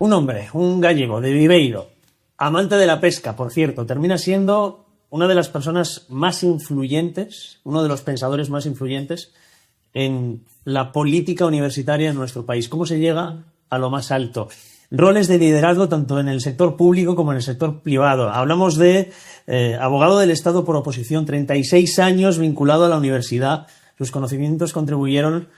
Un hombre, un gallego de Viveiro, amante de la pesca, por cierto, termina siendo una de las personas más influyentes, uno de los pensadores más influyentes en la política universitaria en nuestro país. ¿Cómo se llega a lo más alto? Roles de liderazgo tanto en el sector público como en el sector privado. Hablamos de abogado del Estado por oposición, 36 años vinculado a la universidad. Sus conocimientos contribuyeron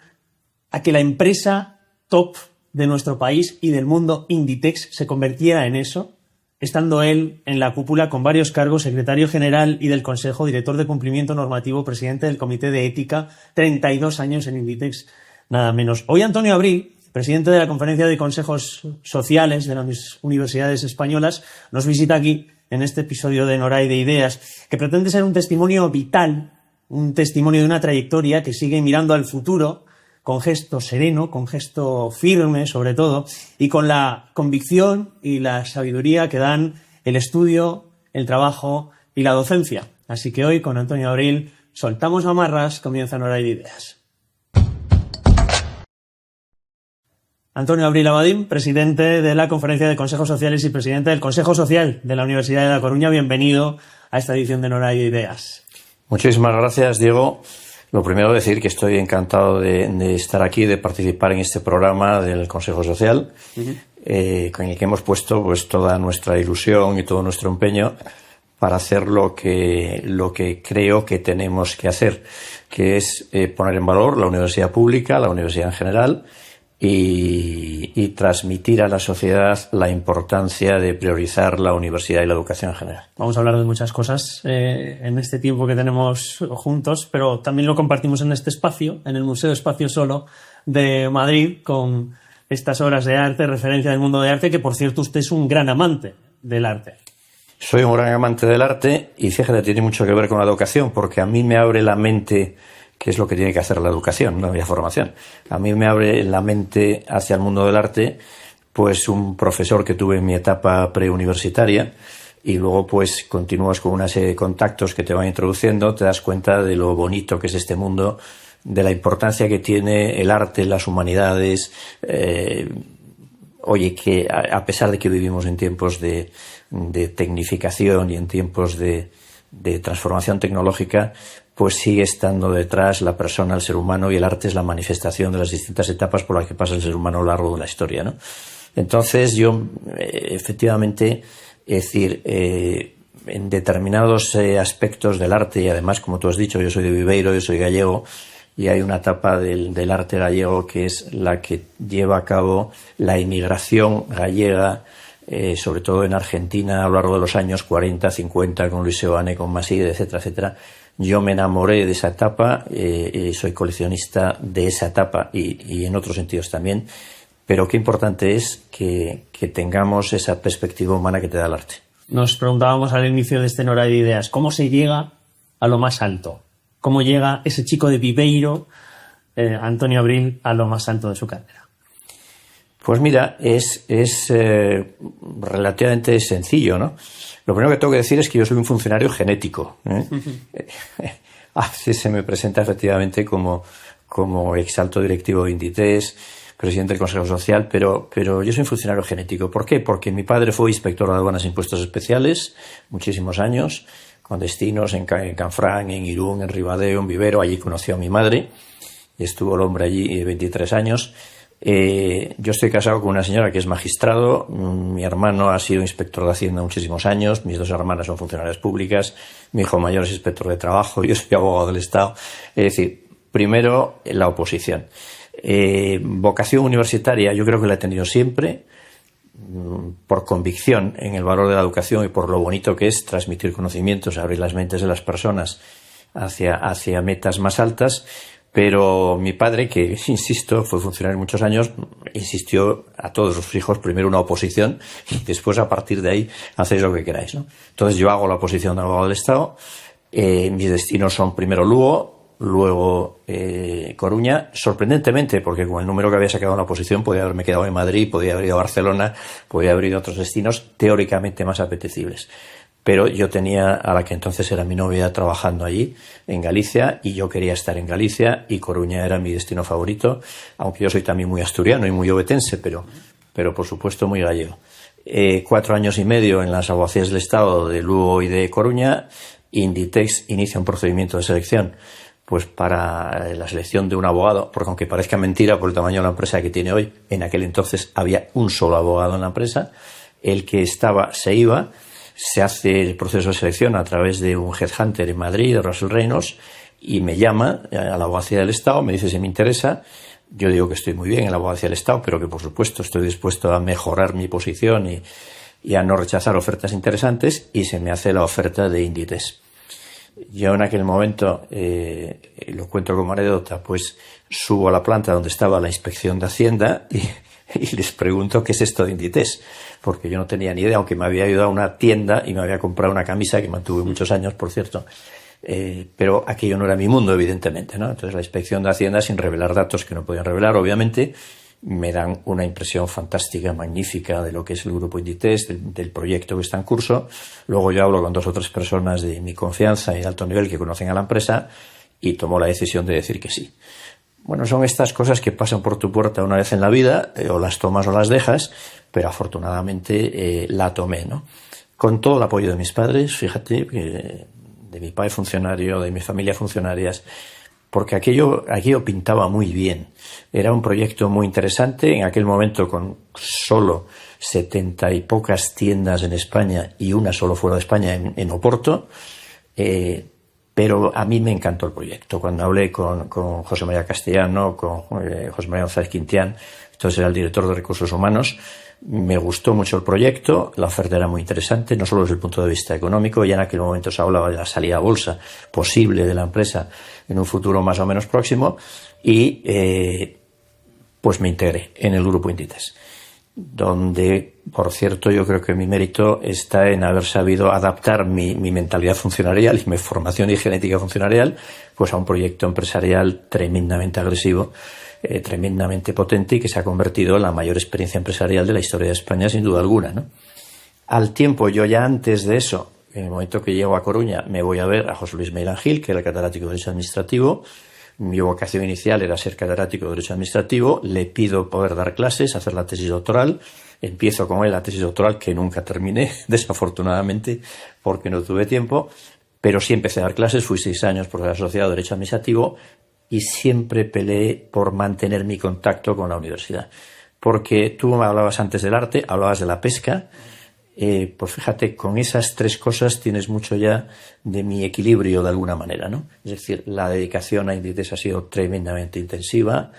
a que la empresa top de nuestro país y del mundo, Inditex, se convirtiera en eso, estando él en la cúpula con varios cargos, secretario general y del Consejo, director de cumplimiento normativo, presidente del Comité de Ética, 32 años en Inditex, nada menos. Hoy Antonio Abril, presidente de la Conferencia de Consejos Sociales de las Universidades Españolas, nos visita aquí en este episodio de Noray de Ideas, que pretende ser un testimonio vital, un testimonio de una trayectoria que sigue mirando al futuro, con gesto sereno, con gesto firme sobre todo, y con la convicción y la sabiduría que dan el estudio, el trabajo y la docencia. Así que hoy con Antonio Abril soltamos amarras, comienza Noray de Ideas. Antonio Abril Abadín, presidente de la Conferencia de Consejos Sociales y presidente del Consejo Social de la Universidad de La Coruña. Bienvenido a esta edición de Noray de Ideas. Muchísimas gracias, Diego. Lo primero decir que estoy encantado de estar aquí, de participar en este programa del Consejo Social, con el que hemos puesto pues toda nuestra ilusión y todo nuestro empeño para hacer lo que creo que tenemos que hacer, que es poner en valor la universidad pública, la universidad en general, y transmitir a la sociedad la importancia de priorizar la universidad y la educación en general. Vamos a hablar de muchas cosas en este tiempo que tenemos juntos, pero también lo compartimos en este espacio, en el Museo Espacio Solo de Madrid, con estas obras de arte, referencia del mundo de arte, que por cierto usted es un gran amante del arte. Soy un gran amante del arte y fíjate, tiene mucho que ver con la educación, porque a mí me abre la mente, que es lo que tiene que hacer la educación, la formación. A mí me abre la mente hacia el mundo del arte, pues un profesor que tuve en mi etapa preuniversitaria, y luego pues continúas con una serie de contactos que te van introduciendo, te das cuenta de lo bonito que es este mundo, de la importancia que tiene el arte, las humanidades. Oye, que a pesar de que vivimos en tiempos de tecnificación y en tiempos de transformación tecnológica, pues sigue estando detrás la persona, el ser humano, y el arte es la manifestación de las distintas etapas por las que pasa el ser humano a lo largo de la historia, ¿no? Entonces yo, efectivamente, es decir, en determinados aspectos del arte, y además, como tú has dicho, yo soy de Viveiro, yo soy gallego, y hay una etapa del arte gallego que es la que lleva a cabo la inmigración gallega, sobre todo en Argentina, a lo largo de los años 40, 50, con Luis Seoane, con Maside, etcétera, etcétera. Yo me enamoré de esa etapa, soy coleccionista de esa etapa y en otros sentidos también, pero qué importante es que tengamos esa perspectiva humana que te da el arte. Nos preguntábamos al inicio de este Noray de Ideas, ¿cómo se llega a lo más alto? ¿Cómo llega ese chico de Viveiro, Antonio Abril, a lo más alto de su carrera? Pues mira, es relativamente sencillo, ¿no? Lo primero que tengo que decir es que yo soy un funcionario genético, A veces se me presenta efectivamente como exalto directivo de Inditex, presidente del Consejo Social, pero yo soy un funcionario genético. ¿Por qué? Porque mi padre fue inspector de aduanas e impuestos especiales muchísimos años, con destinos en Canfranc, en Irún, en Ribadeo, en Vivero. Allí conoció a mi madre y estuvo el hombre allí 23 años. Yo estoy casado con una señora que es magistrado, mi hermano ha sido inspector de Hacienda muchísimos años, mis dos hermanas son funcionarias públicas, mi hijo mayor es inspector de trabajo, yo soy abogado del Estado. Es decir, primero la oposición. Vocación universitaria yo creo que la he tenido siempre, por convicción en el valor de la educación y por lo bonito que es transmitir conocimientos, abrir las mentes de las personas hacia metas más altas. Pero mi padre, que, insisto, fue funcionario muchos años, insistió a todos sus hijos primero una oposición y después, a partir de ahí, hacéis lo que queráis, ¿no? Entonces yo hago la oposición de abogado del Estado. Mis destinos son primero Lugo, luego Coruña. Sorprendentemente, porque con el número que había sacado en la oposición podía haberme quedado en Madrid, podía haber ido a Barcelona, podía haber ido a otros destinos teóricamente más apetecibles. Pero yo tenía a la que entonces era mi novia trabajando allí, en Galicia, y yo quería estar en Galicia, y Coruña era mi destino favorito, aunque yo soy también muy asturiano y muy ovetense, pero pero por supuesto muy gallego. 4 años y medio en las abogacías del Estado de Lugo y de Coruña. Inditex inicia un procedimiento de selección pues para la selección de un abogado, porque aunque parezca mentira por el tamaño de la empresa que tiene hoy, en aquel entonces había un solo abogado en la empresa. El que estaba se iba, se hace el proceso de selección a través de un headhunter en Madrid, de Russell Reynolds, y me llama a la abogacía del Estado, me dice si me interesa. Yo digo que estoy muy bien en la abogacía del Estado, pero que por supuesto estoy dispuesto a mejorar mi posición y a no rechazar ofertas interesantes, y se me hace la oferta de Inditex. Yo en aquel momento, lo cuento como anécdota, pues subo a la planta donde estaba la inspección de Hacienda y les pregunto qué es esto de Inditex, porque yo no tenía ni idea, aunque me había ido a una tienda y me había comprado una camisa que mantuve muchos años, por cierto. Pero aquello no era mi mundo, evidentemente, ¿no? Entonces la inspección de Hacienda, sin revelar datos que no podían revelar, obviamente, me dan una impresión fantástica, magnífica de lo que es el grupo Inditex, del proyecto que está en curso. Luego yo hablo con 2 o 3 personas de mi confianza y de alto nivel que conocen a la empresa y tomo la decisión de decir que sí. Bueno, son estas cosas que pasan por tu puerta una vez en la vida, o las tomas o las dejas, pero afortunadamente la tomé, ¿no? Con todo el apoyo de mis padres, fíjate, de mi padre funcionario, de mi familia funcionarias, porque aquello pintaba muy bien. Era un proyecto muy interesante, en aquel momento con solo 70 y pocas tiendas en España y una solo fuera de España en Oporto, pero a mí me encantó el proyecto. Cuando hablé con José María Castellano, con José María González Quintián, entonces era el director de Recursos Humanos, me gustó mucho el proyecto, la oferta era muy interesante, no solo desde el punto de vista económico, ya en aquel momento se hablaba de la salida a bolsa posible de la empresa en un futuro más o menos próximo, y pues me integré en el grupo Inditex, donde, por cierto, yo creo que mi mérito está en haber sabido adaptar mi mentalidad funcionarial y mi formación y genética funcionarial pues a un proyecto empresarial tremendamente agresivo, tremendamente potente, y que se ha convertido en la mayor experiencia empresarial de la historia de España, sin duda alguna, ¿no? Al tiempo, yo ya antes de eso, en el momento que llego a Coruña, me voy a ver a José Luis Meilán Gil, que era catedrático de Derecho Administrativo. Mi vocación inicial era ser catedrático de Derecho Administrativo. Le pido poder dar clases, hacer la tesis doctoral. Empiezo con él la tesis doctoral, que nunca terminé, desafortunadamente, porque no tuve tiempo. Pero sí empecé a dar clases, fui 6 años profesor asociado de Derecho Administrativo, y siempre peleé por mantener mi contacto con la universidad. Porque tú me hablabas antes del arte, hablabas de la pesca. Pues fíjate, con esas 3 cosas tienes mucho ya de mi equilibrio de alguna manera, ¿no? Es decir, la dedicación a Inditex ha sido tremendamente intensiva,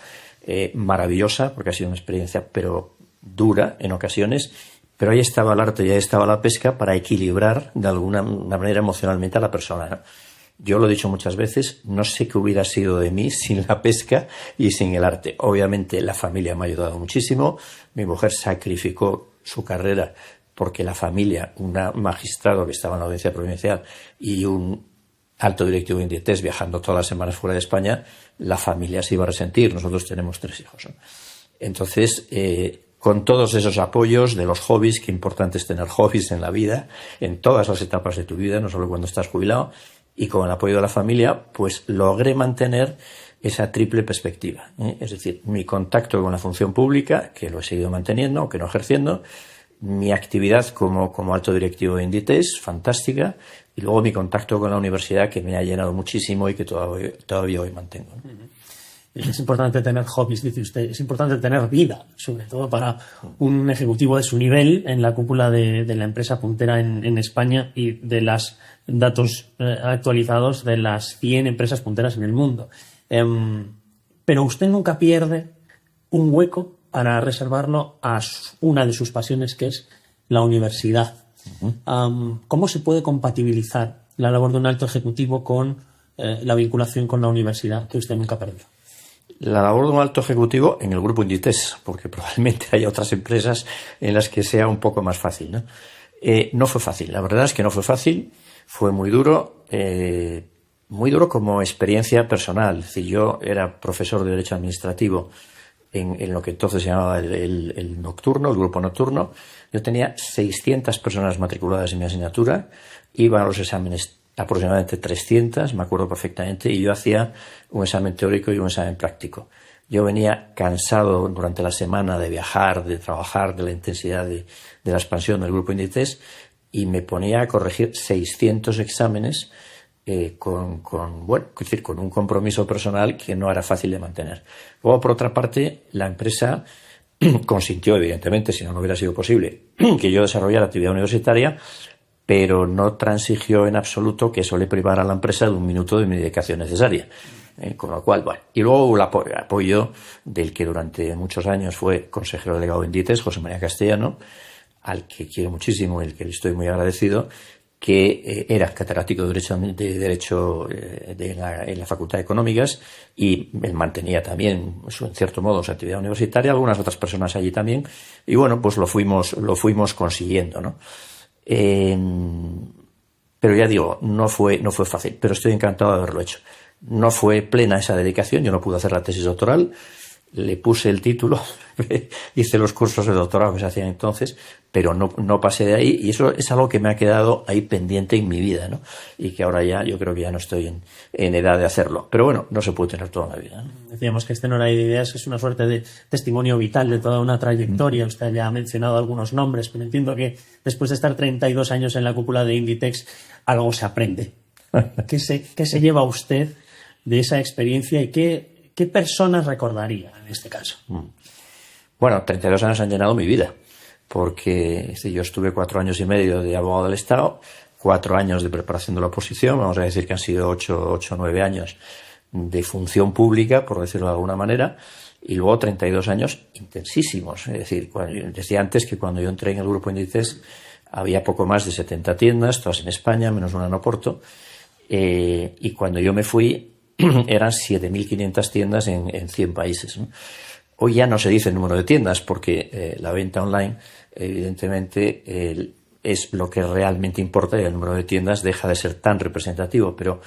maravillosa, porque ha sido una experiencia, pero dura en ocasiones. Pero ahí estaba el arte y ahí estaba la pesca para equilibrar de alguna manera emocionalmente a la persona, ¿no? Yo lo he dicho muchas veces, no sé qué hubiera sido de mí sin la pesca y sin el arte. Obviamente la familia me ha ayudado muchísimo, mi mujer sacrificó su carrera porque la familia, un magistrado que estaba en la audiencia provincial y un alto directivo de Inditex viajando todas las semanas fuera de España, la familia se iba a resentir. Nosotros tenemos 3 hijos, ¿no? Entonces, con todos esos apoyos de los hobbies, que importante es tener hobbies en la vida, en todas las etapas de tu vida, no solo cuando estás jubilado, y con el apoyo de la familia, pues logré mantener esa triple perspectiva, ¿eh? Es decir, mi contacto con la función pública, que lo he seguido manteniendo, aunque no ejerciendo, mi actividad como alto directivo de Inditex, fantástica, y luego mi contacto con la universidad, que me ha llenado muchísimo y que todavía hoy mantengo, ¿no? Es importante tener hobbies, dice usted, es importante tener vida, sobre todo para un ejecutivo de su nivel en la cúpula de la empresa puntera en España y de los datos actualizados de las 100 empresas punteras en el mundo. Pero usted nunca pierde un hueco para reservarlo a una de sus pasiones, que es la universidad. ¿Cómo se puede compatibilizar la labor de un alto ejecutivo con la vinculación con la universidad, que usted nunca perdió? La labor de un alto ejecutivo en el grupo Inditex, porque probablemente haya otras empresas en las que sea un poco más fácil, ¿no? No fue fácil, la verdad es que no fue fácil, fue muy duro como experiencia personal. Es decir, yo era profesor de Derecho Administrativo en lo que entonces se llamaba el nocturno, el grupo nocturno. Yo tenía 600 personas matriculadas en mi asignatura, iba a los exámenes aproximadamente 300, me acuerdo perfectamente, y yo hacía un examen teórico y un examen práctico. Yo venía cansado durante la semana de viajar, de trabajar, de la intensidad de la expansión del grupo Inditex, y me ponía a corregir 600 exámenes con un compromiso personal que no era fácil de mantener. Luego, por otra parte, la empresa consintió, evidentemente, si no hubiera sido posible, que yo desarrollara actividad universitaria, pero no transigió en absoluto que eso le privara a la empresa de un minuto de mi dedicación necesaria. Con lo cual, bueno. Y luego el apoyo del que durante muchos años fue consejero delegado de Inditex, José María Castellano, al que quiero muchísimo y al que le estoy muy agradecido, que era catedrático de Derecho en la Facultad de Económicas, y él mantenía también, en cierto modo, su actividad universitaria, algunas otras personas allí también, y bueno, pues lo fuimos consiguiendo, ¿no? Pero ya digo, no fue fácil, pero estoy encantado de haberlo hecho. No fue plena esa dedicación, yo no pude hacer la tesis doctoral, le puse el título, hice los cursos de doctorado que se hacían entonces, pero no pasé de ahí, y eso es algo que me ha quedado ahí pendiente en mi vida, ¿no? Y que ahora ya, yo creo que ya no estoy en edad de hacerlo. Pero bueno, no se puede tener toda la vida, ¿no? Decíamos que este No hay de ideas es una suerte de testimonio vital de toda una trayectoria. Usted ya ha mencionado algunos nombres, pero entiendo que después de estar 32 años en la cúpula de Inditex, algo se aprende. ¿Qué se lleva usted de esa experiencia y qué personas recordaría en este caso? Bueno, 32 años han llenado mi vida, porque yo estuve 4 años y medio de abogado del Estado, 4 años de preparación de la oposición, vamos a decir que han sido 8 o 9 años de función pública, por decirlo de alguna manera, y luego 32 años intensísimos. Es decir, decía antes que cuando yo entré en el grupo Inditex había poco más de 70 tiendas, todas en España, menos una en Oporto, y cuando yo me fui eran 7.500 tiendas en 100 países, ¿no? Hoy ya no se dice el número de tiendas porque la venta online, evidentemente, es lo que realmente importa, y el número de tiendas deja de ser tan representativo. Pero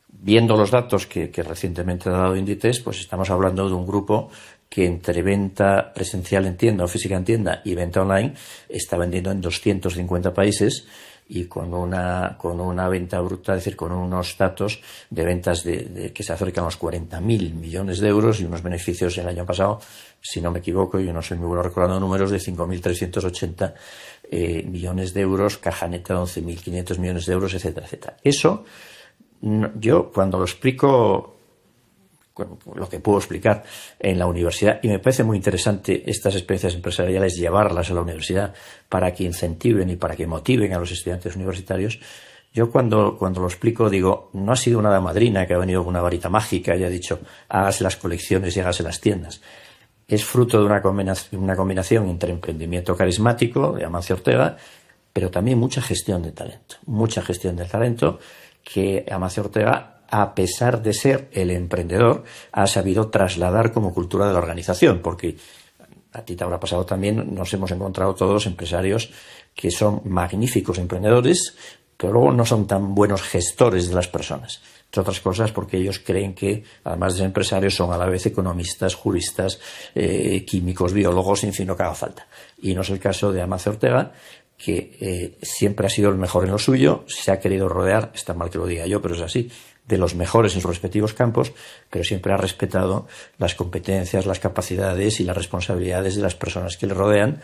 viendo los datos que recientemente ha dado Inditex, pues estamos hablando de un grupo que entre venta presencial en tienda o física en tienda y venta online está vendiendo en 250 países, y con una venta bruta, es decir, con unos datos de ventas que se acercan a los 40.000 millones de euros y unos beneficios el año pasado, si no me equivoco, yo no soy muy bueno recordando números, de 5.380 millones de euros, caja neta de 11.500 millones de euros, etcétera, etcétera. Eso, yo cuando lo explico, lo que puedo explicar en la universidad, y me parece muy interesante estas experiencias empresariales, llevarlas a la universidad para que incentiven y para que motiven a los estudiantes universitarios. Yo cuando lo explico digo, no ha sido una hada madrina que ha venido con una varita mágica y ha dicho hágase las colecciones y hágase las tiendas. Es fruto de una combinación entre emprendimiento carismático de Amancio Ortega, pero también mucha gestión de talento que Amancio Ortega, a pesar de ser el emprendedor, ha sabido trasladar como cultura de la organización, porque a ti te habrá pasado también, nos hemos encontrado todos empresarios que son magníficos emprendedores, pero luego no son tan buenos gestores de las personas. Entre otras cosas porque ellos creen que, además de ser empresarios, son a la vez economistas, juristas, químicos, biólogos, en fin, lo que haga falta. Y no es el caso de Amancio Ortega, que siempre ha sido el mejor en lo suyo, se ha querido rodear, está mal que lo diga yo, pero es así, de los mejores en sus respectivos campos, pero siempre ha respetado las competencias, las capacidades y las responsabilidades de las personas que le rodean,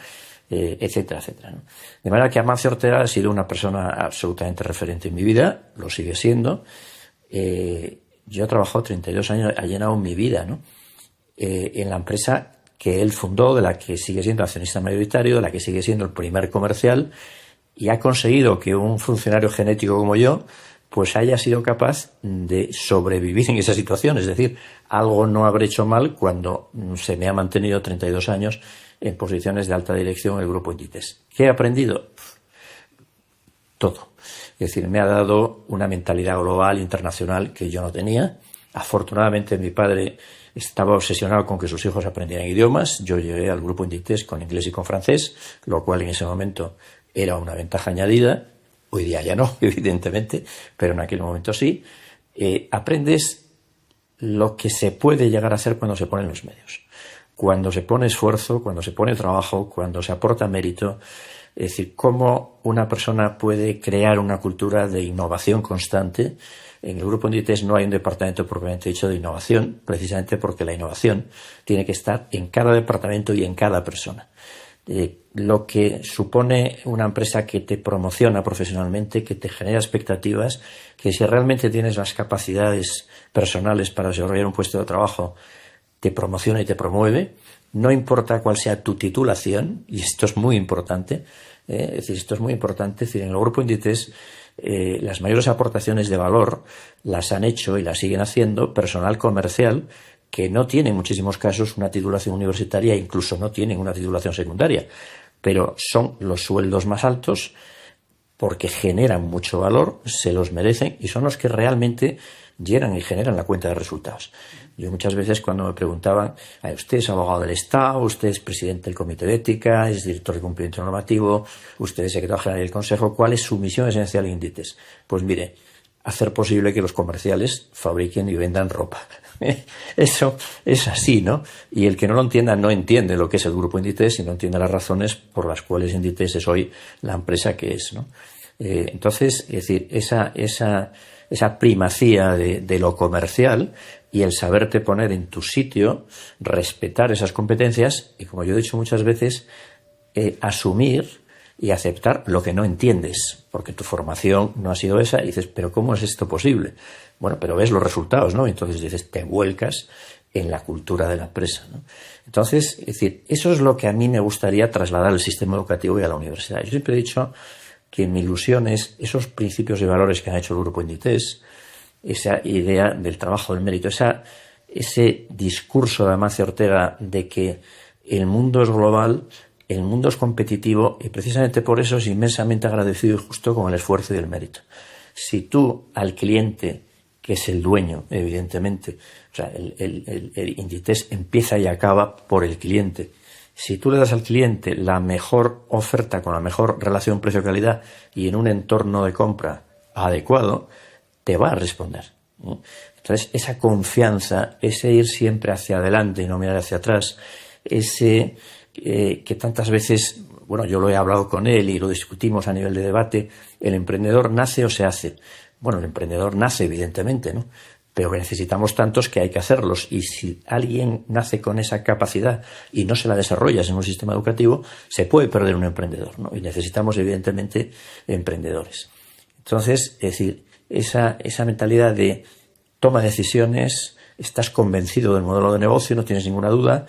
etcétera, etcétera, ¿no? De manera que Amancio Ortega ha sido una persona absolutamente referente en mi vida, lo sigue siendo. Yo he trabajado 32 años, ha llenado mi vida, ¿no? En la empresa que él fundó, de la que sigue siendo accionista mayoritario, de la que sigue siendo el primer comercial, y ha conseguido que un funcionario genético como yo pues haya sido capaz de sobrevivir en esa situación. Es decir, algo no habré hecho mal cuando se me ha mantenido 32 años en posiciones de alta dirección en el grupo Inditex. ¿Qué he aprendido? Todo. Es decir, me ha dado una mentalidad global, internacional, que yo no tenía. Afortunadamente, mi padre estaba obsesionado con que sus hijos aprendieran idiomas. Yo llegué al grupo Inditex con inglés y con francés, lo cual en ese momento era una ventaja añadida. Hoy día ya no, evidentemente, pero en aquel momento sí. Aprendes lo que se puede llegar a hacer cuando se ponen los medios. cuando se pone esfuerzo, cuando se pone trabajo, cuando se aporta mérito. Es decir, cómo una persona puede crear una cultura de innovación constante. En el Grupo Inditex no hay un departamento propiamente dicho de innovación, precisamente porque la innovación tiene que estar en cada departamento y en cada persona. Lo que supone una empresa que te promociona profesionalmente, que te genera expectativas, que si realmente tienes las capacidades personales para desarrollar un puesto de trabajo, te promociona y te promueve, no importa cuál sea tu titulación, y esto es muy importante, es decir, en el Grupo Inditex las mayores aportaciones de valor las han hecho y las siguen haciendo personal comercial que no tiene en muchísimos casos una titulación universitaria e incluso no tienen una titulación secundaria, pero son los sueldos más altos porque generan mucho valor, se los merecen y son los que realmente llenan y generan la cuenta de resultados. Yo muchas veces cuando me preguntaban, usted es abogado del Estado, usted es presidente del Comité de Ética, es director de cumplimiento normativo, usted es secretario general del Consejo, ¿cuál es su misión esencial en Inditex? Pues mire, hacer posible que los comerciales fabriquen y vendan ropa. Eso es así, ¿no? Y el que no lo entienda no entiende lo que es el Grupo Inditex y no entiende las razones por las cuales Inditex es hoy la empresa que es, ¿no? Entonces, es decir, esa primacía de lo comercial y el saberte poner en tu sitio, respetar esas competencias y, como yo he dicho muchas veces, asumir y aceptar lo que no entiendes, porque tu formación no ha sido esa y dices, pero ¿cómo es esto posible? Bueno, pero ves los resultados, ¿no? Entonces dices, te vuelcas en la cultura de la empresa, ¿no? Entonces, es decir, eso es lo que a mí me gustaría trasladar al sistema educativo y a la universidad. Yo siempre he dicho que mi ilusión es esos principios y valores que han hecho el Grupo Inditex, esa idea del trabajo del mérito, ese discurso de Amancio Ortega de que el mundo es global, el mundo es competitivo y precisamente por eso es inmensamente agradecido y justo con el esfuerzo y el mérito. Si tú al cliente, que es el dueño, evidentemente, o sea, el Inditex empieza y acaba por el cliente. Si tú le das al cliente la mejor oferta con la mejor relación precio-calidad y en un entorno de compra adecuado, te va a responder, ¿no? Entonces, esa confianza, ese ir siempre hacia adelante y no mirar hacia atrás, ese que tantas veces, bueno, yo lo he hablado con él y lo discutimos a nivel de debate, ¿el emprendedor nace o se hace? Bueno, el emprendedor nace, evidentemente, ¿no? Pero que necesitamos tantos que hay que hacerlos. Y si alguien nace con esa capacidad y no se la desarrollas en un sistema educativo, se puede perder un emprendedor, ¿no? Y necesitamos, evidentemente, emprendedores. Entonces, es decir, esa mentalidad de toma decisiones, estás convencido del modelo de negocio, no tienes ninguna duda,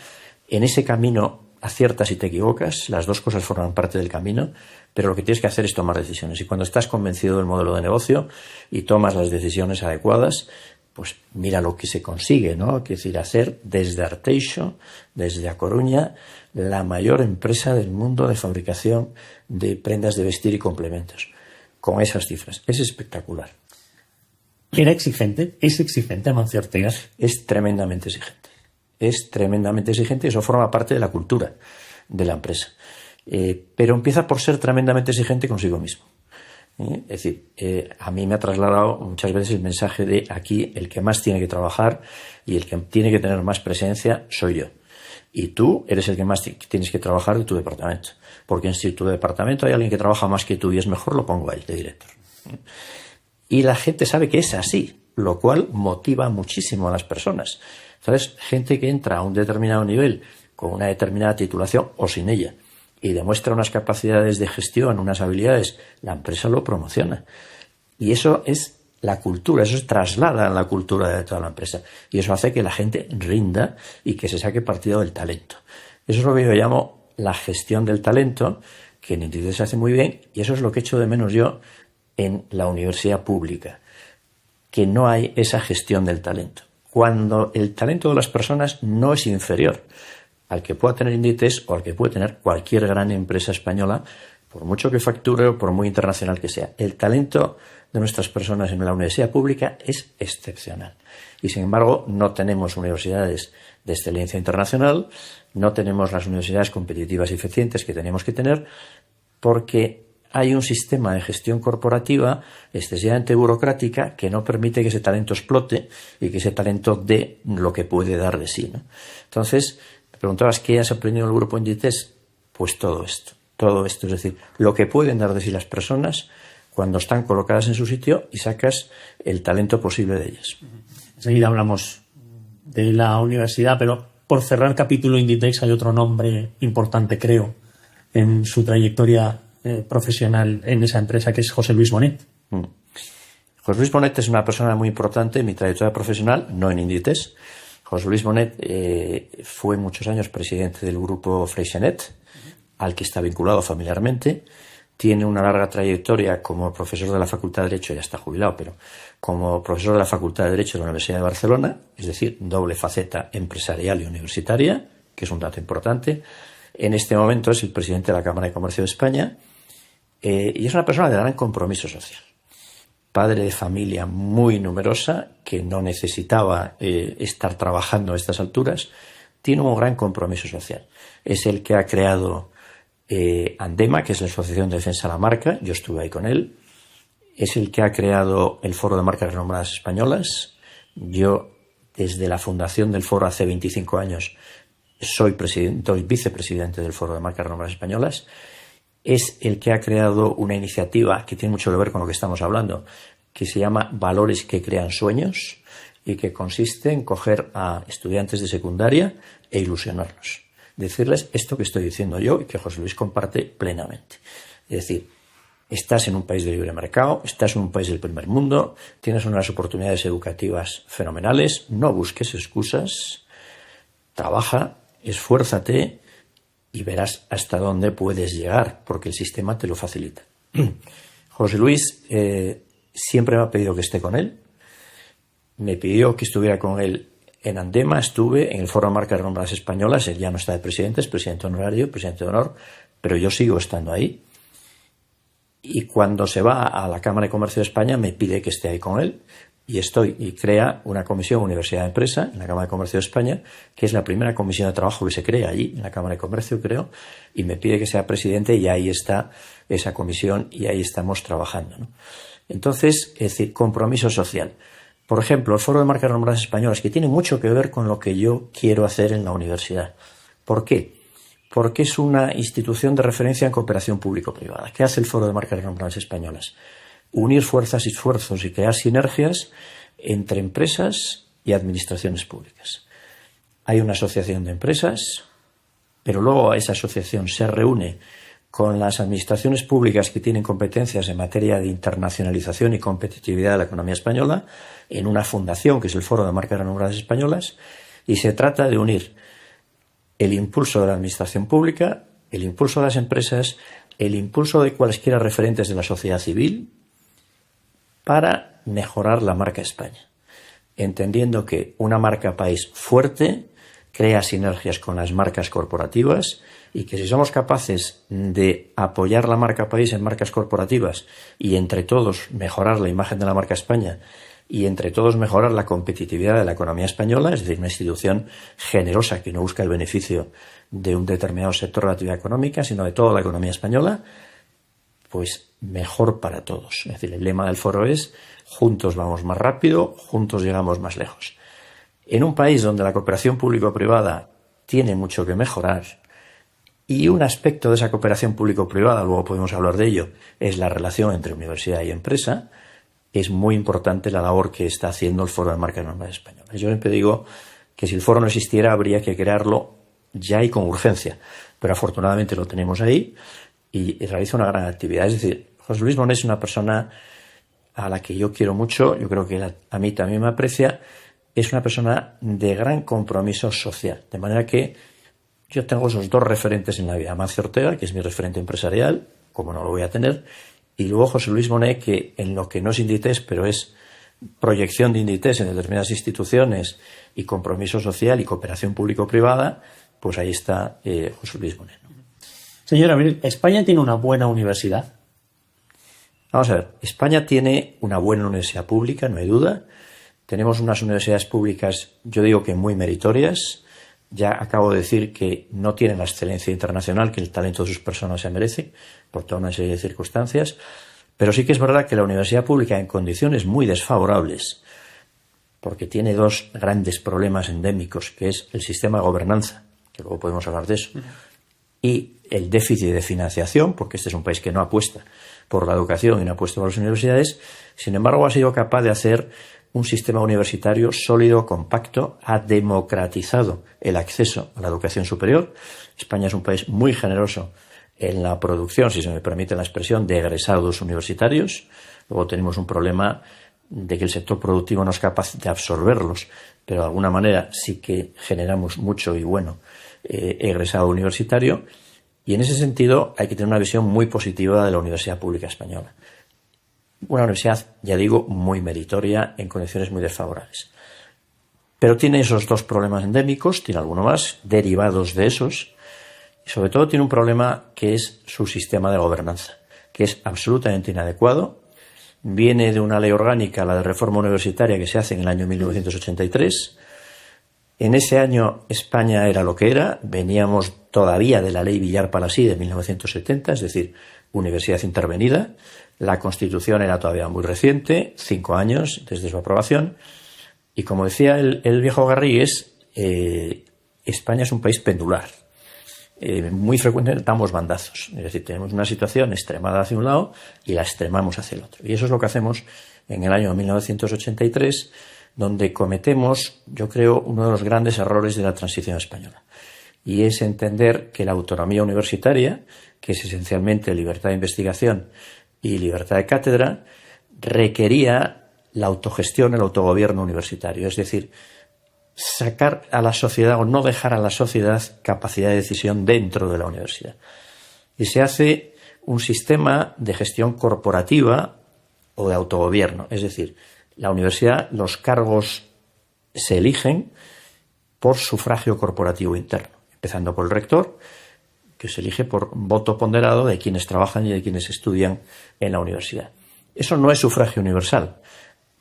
en ese camino aciertas y te equivocas, las dos cosas forman parte del camino, pero lo que tienes que hacer es tomar decisiones. Y cuando estás convencido del modelo de negocio y tomas las decisiones adecuadas, pues mira lo que se consigue, ¿no? Es decir, hacer desde Arteixo, desde A Coruña, la mayor empresa del mundo de fabricación de prendas de vestir y complementos. Con esas cifras. Es espectacular. ¿Era exigente? ¿Es exigente Amancio Ortega? Es tremendamente exigente. Es tremendamente exigente y eso forma parte de la cultura de la empresa. Pero empieza por ser tremendamente exigente consigo mismo. Es decir, a mí me ha trasladado muchas veces el mensaje de aquí el que más tiene que trabajar y el que tiene que tener más presencia soy yo. Y tú eres el que más tienes que trabajar de tu departamento. Porque si en tu departamento hay alguien que trabaja más que tú y es mejor, lo pongo a él de director. Y la gente sabe que es así, lo cual motiva muchísimo a las personas. Entonces, gente que entra a un determinado nivel con una determinada titulación o sin ella y demuestra unas capacidades de gestión, unas habilidades, la empresa lo promociona. Y eso es la cultura, eso se traslada a la cultura de toda la empresa. Y eso hace que la gente rinda y que se saque partido del talento. Eso es lo que yo llamo la gestión del talento, que en Inditex se hace muy bien, y eso es lo que echo de menos yo en la universidad pública, que no hay esa gestión del talento. Cuando el talento de las personas no es inferior al que pueda tener Inditex o al que puede tener cualquier gran empresa española, por mucho que facture o por muy internacional que sea. El talento de nuestras personas en la universidad pública es excepcional. Y sin embargo, no tenemos universidades de excelencia internacional, no tenemos las universidades competitivas y eficientes que tenemos que tener, porque hay un sistema de gestión corporativa excesivamente burocrática que no permite que ese talento explote y que ese talento dé lo que puede dar de sí, ¿no? Entonces, me preguntabas qué has aprendido en el grupo Inditex, pues todo esto, es decir, lo que pueden dar de sí las personas cuando están colocadas en su sitio y sacas el talento posible de ellas. Enseguida hablamos de la universidad, pero por cerrar capítulo Inditex hay otro nombre importante, creo, en su trayectoria profesional en esa empresa, que es José Luis Bonet. José Luis Bonet es una persona muy importante en mi trayectoria profesional, no en Inditex. José Luis Bonet fue muchos años presidente del grupo Freixenet, al que está vinculado familiarmente. Tiene una larga trayectoria como profesor de la Facultad de Derecho, ya está jubilado, pero como profesor de la Facultad de Derecho de la Universidad de Barcelona, es decir, doble faceta empresarial y universitaria, que es un dato importante. En este momento es el presidente de la Cámara de Comercio de España y es una persona de gran compromiso social. Padre de familia muy numerosa, que no necesitaba estar trabajando a estas alturas, tiene un gran compromiso social. Es el que ha creado Andema, que es la Asociación de Defensa de la Marca, yo estuve ahí con él. Es el que ha creado el Foro de Marcas Renombradas Españolas. Yo, desde la fundación del foro hace 25 años, soy vicepresidente del Foro de Marcas Renombradas Españolas. Es el que ha creado una iniciativa que tiene mucho que ver con lo que estamos hablando, que se llama Valores que crean sueños y que consiste en coger a estudiantes de secundaria e ilusionarlos. Decirles esto que estoy diciendo yo y que José Luis comparte plenamente. Es decir, estás en un país de libre mercado, estás en un país del primer mundo, tienes unas oportunidades educativas fenomenales, no busques excusas, trabaja, esfuérzate y verás hasta dónde puedes llegar, porque el sistema te lo facilita. José Luis siempre me ha pedido que esté con él, me pidió que estuviera con él en Andema, estuve en el Foro de Marcas Renombradas Españolas, él ya no está de presidente, es presidente honorario, presidente de honor, pero yo sigo estando ahí. Y cuando se va a la Cámara de Comercio de España me pide que esté ahí con él, y crea una comisión Universidad de Empresa en la Cámara de Comercio de España, que es la primera comisión de trabajo que se crea allí, en la Cámara de Comercio, creo, y me pide que sea presidente y ahí está esa comisión y ahí estamos trabajando, ¿no? Entonces, es decir, compromiso social. Por ejemplo, el Foro de Marcas Renombradas Españolas, que tiene mucho que ver con lo que yo quiero hacer en la universidad. ¿Por qué? Porque es una institución de referencia en cooperación público-privada. ¿Qué hace el Foro de Marcas Renombradas Españolas? Unir fuerzas y esfuerzos y crear sinergias entre empresas y administraciones públicas. Hay una asociación de empresas, pero luego esa asociación se reúne con las administraciones públicas que tienen competencias en materia de internacionalización y competitividad de la economía española en una fundación que es el Foro de Marcas Renombradas Españolas, y se trata de unir el impulso de la administración pública, el impulso de las empresas, el impulso de cualesquiera referentes de la sociedad civil para mejorar la marca España, entendiendo que una marca país fuerte crea sinergias con las marcas corporativas y que si somos capaces de apoyar la marca país en marcas corporativas y entre todos mejorar la imagen de la marca España y entre todos mejorar la competitividad de la economía española, es decir, una institución generosa que no busca el beneficio de un determinado sector de la actividad económica, sino de toda la economía española, pues mejor para todos. Es decir, el lema del foro es juntos vamos más rápido, juntos llegamos más lejos. En un país donde la cooperación público-privada tiene mucho que mejorar, y un aspecto de esa cooperación público-privada, luego podemos hablar de ello, es la relación entre universidad y empresa, es muy importante la labor que está haciendo el Foro de Marcas Renombradas Españolas. Yo siempre digo que si el foro no existiera habría que crearlo ya y con urgencia, pero afortunadamente lo tenemos ahí y realiza una gran actividad. Es decir, José Luis Bonet es una persona a la que yo quiero mucho, yo creo que a mí también me aprecia, es una persona de gran compromiso social, de manera que yo tengo esos dos referentes en la vida, Amancio Ortega, que es mi referente empresarial, como no lo voy a tener, y luego José Luis Bonet, que en lo que no es Inditex, pero es proyección de Inditex en determinadas instituciones y compromiso social y cooperación público-privada, pues ahí está José Luis Bonet. Señor Abril, ¿España tiene una buena universidad? Vamos a ver, España tiene una buena universidad pública, no hay duda. Tenemos unas universidades públicas, yo digo que muy meritorias. Ya acabo de decir que no tienen la excelencia internacional que el talento de sus personas se merece, por toda una serie de circunstancias, pero sí que es verdad que la universidad pública en condiciones muy desfavorables, porque tiene dos grandes problemas endémicos, que es el sistema de gobernanza, que luego podemos hablar de eso, y el déficit de financiación, porque este es un país que no apuesta por la educación y no apuesta por las universidades, sin embargo ha sido capaz de hacer un sistema universitario sólido, compacto, ha democratizado el acceso a la educación superior. España es un país muy generoso en la producción, si se me permite la expresión, de egresados universitarios. Luego tenemos un problema de que el sector productivo no es capaz de absorberlos, pero de alguna manera sí que generamos mucho y bueno egresado universitario, y en ese sentido hay que tener una visión muy positiva de la Universidad Pública Española. Una universidad, ya digo, muy meritoria en condiciones muy desfavorables. Pero tiene esos dos problemas endémicos, tiene alguno más, derivados de esos, y sobre todo tiene un problema que es su sistema de gobernanza, que es absolutamente inadecuado. Viene de una ley orgánica, la de reforma universitaria, que se hace en el año 1983. En ese año España era lo que era, veníamos todavía de la ley Villar-Palasí de 1970, es decir, universidad intervenida. La Constitución era todavía muy reciente, 5 años desde su aprobación. Y como decía el viejo Garrigues, España es un país pendular. Muy frecuentemente damos bandazos, es decir, tenemos una situación extremada hacia un lado y la extremamos hacia el otro. Y eso es lo que hacemos en el año 1983, donde cometemos, yo creo, uno de los grandes errores de la transición española. Y es entender que la autonomía universitaria, que es esencialmente libertad de investigación y libertad de cátedra, requería la autogestión, el autogobierno universitario. Es decir, sacar a la sociedad o no dejar a la sociedad capacidad de decisión dentro de la universidad. Y se hace un sistema de gestión corporativa o de autogobierno. Es decir, la universidad, los cargos se eligen por sufragio corporativo interno, empezando por el rector, que se elige por voto ponderado de quienes trabajan y de quienes estudian en la universidad. Eso no es sufragio universal,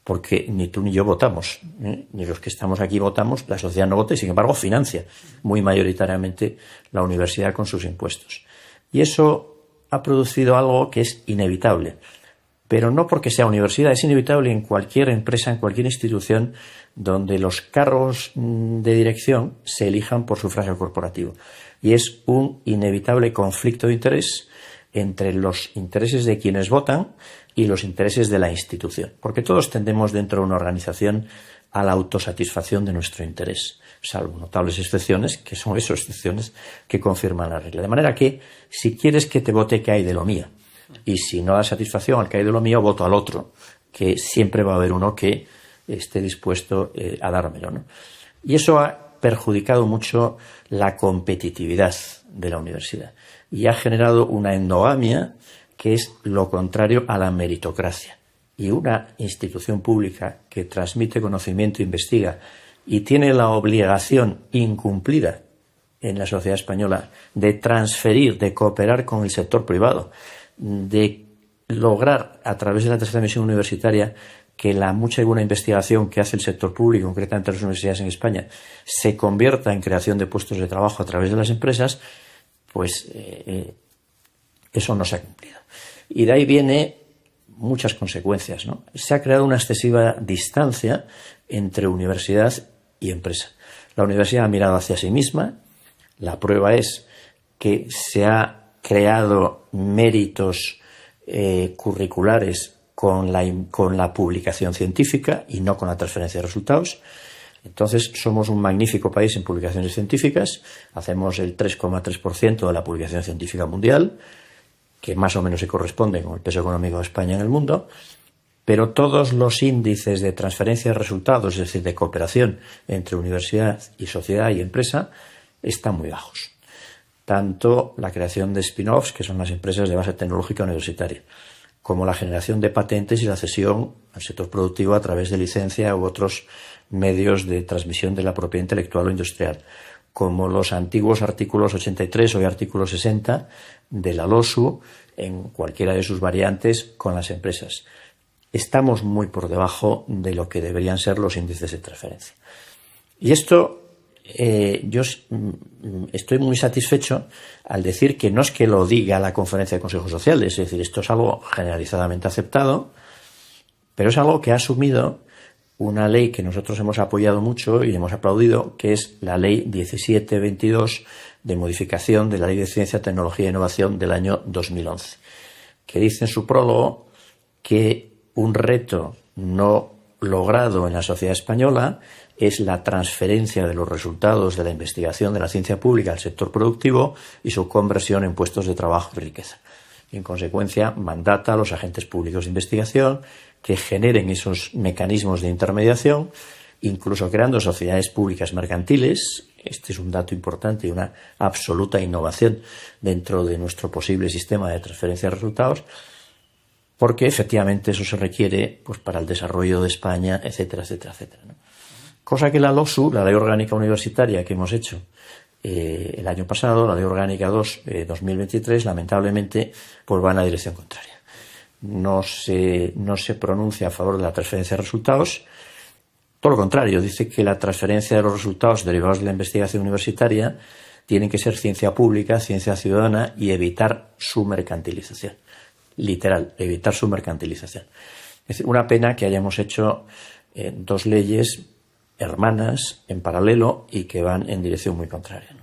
porque ni tú ni yo votamos, ni los que estamos aquí votamos, la sociedad no vota y sin embargo financia muy mayoritariamente la universidad con sus impuestos. Y eso ha producido algo que es inevitable, pero no porque sea universidad, es inevitable en cualquier empresa, en cualquier institución donde los cargos de dirección se elijan por sufragio corporativo. Y es un inevitable conflicto de interés entre los intereses de quienes votan y los intereses de la institución, porque todos tendemos dentro de una organización a la autosatisfacción de nuestro interés, salvo notables excepciones, que son esas excepciones que confirman la regla. De manera que, si quieres que te vote, que hay de lo mío, y si no da satisfacción al que hay de lo mío, voto al otro, que siempre va a haber uno que esté dispuesto a dármelo, ¿no? Y eso ha perjudicado mucho la competitividad de la universidad y ha generado una endogamia que es lo contrario a la meritocracia. Y una institución pública que transmite conocimiento, investiga y tiene la obligación incumplida en la sociedad española de transferir, de cooperar con el sector privado, de lograr a través de la tercera misión universitaria que la mucha y buena investigación que hace el sector público, concretamente las universidades en España, se convierta en creación de puestos de trabajo a través de las empresas, pues eso no se ha cumplido. Y de ahí viene muchas consecuencias, ¿no? Se ha creado una excesiva distancia entre universidad y empresa. La universidad ha mirado hacia sí misma. La prueba es que se ha creado méritos curriculares con la publicación científica y no con la transferencia de resultados. Entonces, somos un magnífico país en publicaciones científicas. Hacemos el 3,3% de la publicación científica mundial, que más o menos se corresponde con el peso económico de España en el mundo, pero todos los índices de transferencia de resultados, es decir, de cooperación entre universidad y sociedad y empresa, están muy bajos. Tanto la creación de spin-offs, que son las empresas de base tecnológica universitaria, como la generación de patentes y la cesión al sector productivo a través de licencia u otros medios de transmisión de la propiedad intelectual o industrial, como los antiguos artículos 83 o artículo 60 de la LOSU en cualquiera de sus variantes con las empresas. Estamos muy por debajo de lo que deberían ser los índices de transferencia. Y esto yo estoy muy satisfecho al decir que no es que lo diga la Conferencia de Consejos Sociales, es decir, esto es algo generalizadamente aceptado, pero es algo que ha asumido una ley que nosotros hemos apoyado mucho y hemos aplaudido, que es la Ley 1722 de modificación de la Ley de Ciencia, Tecnología e Innovación del año 2011, que dice en su prólogo que un reto no logrado en la sociedad española es la transferencia de los resultados de la investigación de la ciencia pública al sector productivo y su conversión en puestos de trabajo y riqueza. Y, en consecuencia, mandata a los agentes públicos de investigación que generen esos mecanismos de intermediación, incluso creando sociedades públicas mercantiles. Este es un dato importante y una absoluta innovación dentro de nuestro posible sistema de transferencia de resultados, porque efectivamente eso se requiere pues para el desarrollo de España, etcétera, etcétera, etcétera, ¿no? Cosa que la LOSU, la Ley Orgánica Universitaria que hemos hecho el año pasado, la Ley Orgánica 2 2023, lamentablemente pues va en la dirección contraria. No se pronuncia a favor de la transferencia de resultados. Todo lo contrario, dice que la transferencia de los resultados derivados de la investigación universitaria tienen que ser ciencia pública, ciencia ciudadana y evitar su mercantilización. Literal, evitar su mercantilización. Es decir, una pena que hayamos hecho dos leyes hermanas en paralelo y que van en dirección muy contraria, ¿no?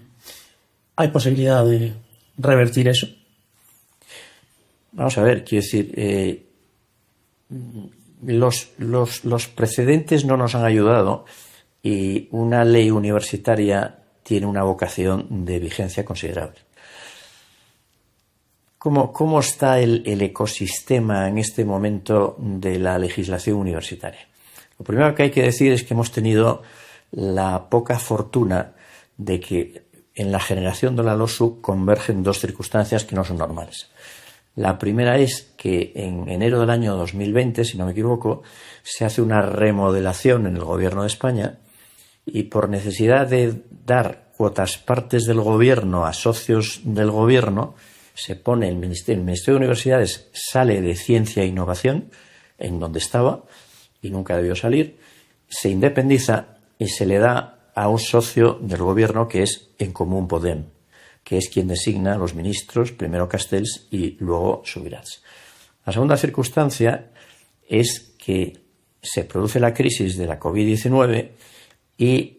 ¿Hay posibilidad de revertir eso? Vamos a ver, quiero decir, los precedentes no nos han ayudado y una ley universitaria tiene una vocación de vigencia considerable. ¿Cómo está el ecosistema en este momento de la legislación universitaria? Lo primero que hay que decir es que hemos tenido la poca fortuna de que en la generación de la LOSU convergen dos circunstancias que no son normales. La primera es que en enero del año 2020, si no me equivoco, se hace una remodelación en el Gobierno de España y por necesidad de dar cuotas partes del Gobierno a socios del Gobierno, se pone el Ministerio de Universidades sale de Ciencia e Innovación, en donde estaba, y nunca debió salir, se independiza y se le da a un socio del Gobierno que es En Común Podem, que es quien designa a los ministros, primero Castells y luego Subirats. La segunda circunstancia es que se produce la crisis de la COVID-19 y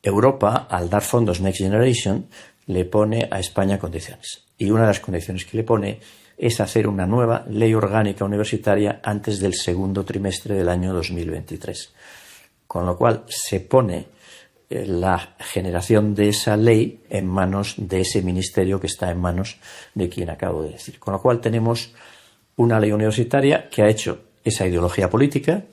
Europa, al dar fondos Next Generation, le pone a España condiciones. Y una de las condiciones que le pone es hacer una nueva ley orgánica universitaria antes del segundo trimestre del año 2023. Con lo cual se pone la generación de esa ley en manos de ese ministerio que está en manos de quien acabo de decir. Con lo cual tenemos una ley universitaria que ha hecho esa ideología política